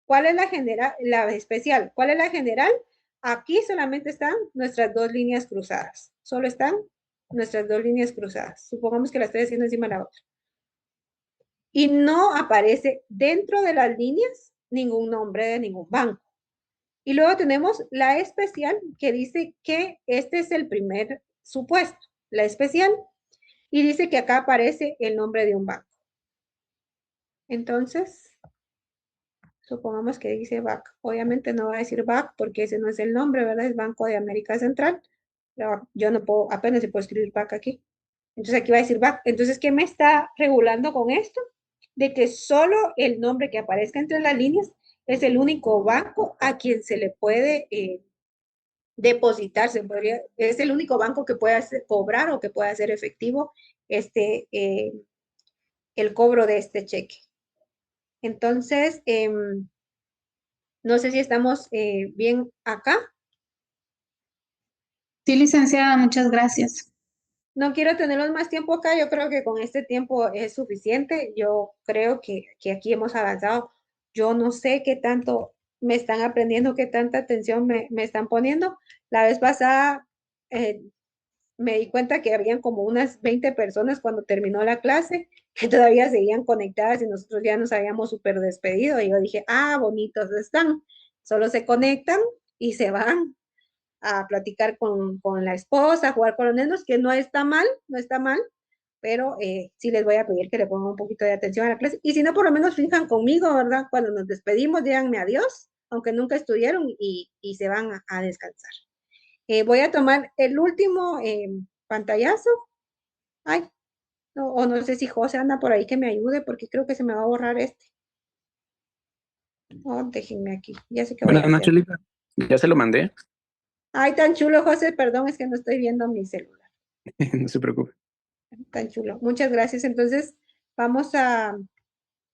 ¿Cuál es la general? La especial. ¿Cuál es la general? Aquí solamente están nuestras dos líneas cruzadas. Solo están nuestras dos líneas cruzadas. Supongamos que la estoy haciendo encima de la otra. Y no aparece dentro de las líneas ningún nombre de ningún banco. Y luego tenemos la especial, que dice que este es el primer supuesto. La especial. Y dice que acá aparece el nombre de un banco. Entonces, supongamos que dice BAC. Obviamente no va a decir BAC porque ese no es el nombre, ¿verdad? Es Banco de América Central. Yo no puedo, apenas se puede escribir BAC aquí. Entonces aquí va a decir BAC. Entonces, ¿qué me está regulando con esto? De que solo el nombre que aparezca entre las líneas es el único banco a quien se le puede depositar. Es el único banco que puede cobrar o que puede hacer efectivo el cobro de este cheque. Entonces, no sé si estamos bien acá. Sí, licenciada, muchas gracias. No quiero tenerlos más tiempo acá. Yo creo que con este tiempo es suficiente. Yo creo que aquí hemos avanzado. Yo no sé qué tanto me están aprendiendo, qué tanta atención me están poniendo. La vez pasada me di cuenta que habían como unas 20 personas cuando terminó la clase que todavía seguían conectadas y nosotros ya nos habíamos súper despedido. Y yo dije, bonitos están. Solo se conectan y se van a platicar con la esposa, a jugar con los nenos, que no está mal, pero sí les voy a pedir que le pongan un poquito de atención a la clase. Y si no, por lo menos finjan conmigo, ¿verdad? Cuando nos despedimos, díganme adiós, aunque nunca estudiaron y se van a descansar. Voy a tomar el último pantallazo. Ay, no, o no sé si José anda por ahí que me ayude, porque creo que se me va a borrar este. Oh, déjenme aquí, ya sé que voy a Buenas hacer. noches, Lisa. Ya se lo mandé. Ay, tan chulo, José, perdón, es que no estoy viendo mi celular. No se preocupe. Tan chulo. Muchas gracias. Entonces, vamos a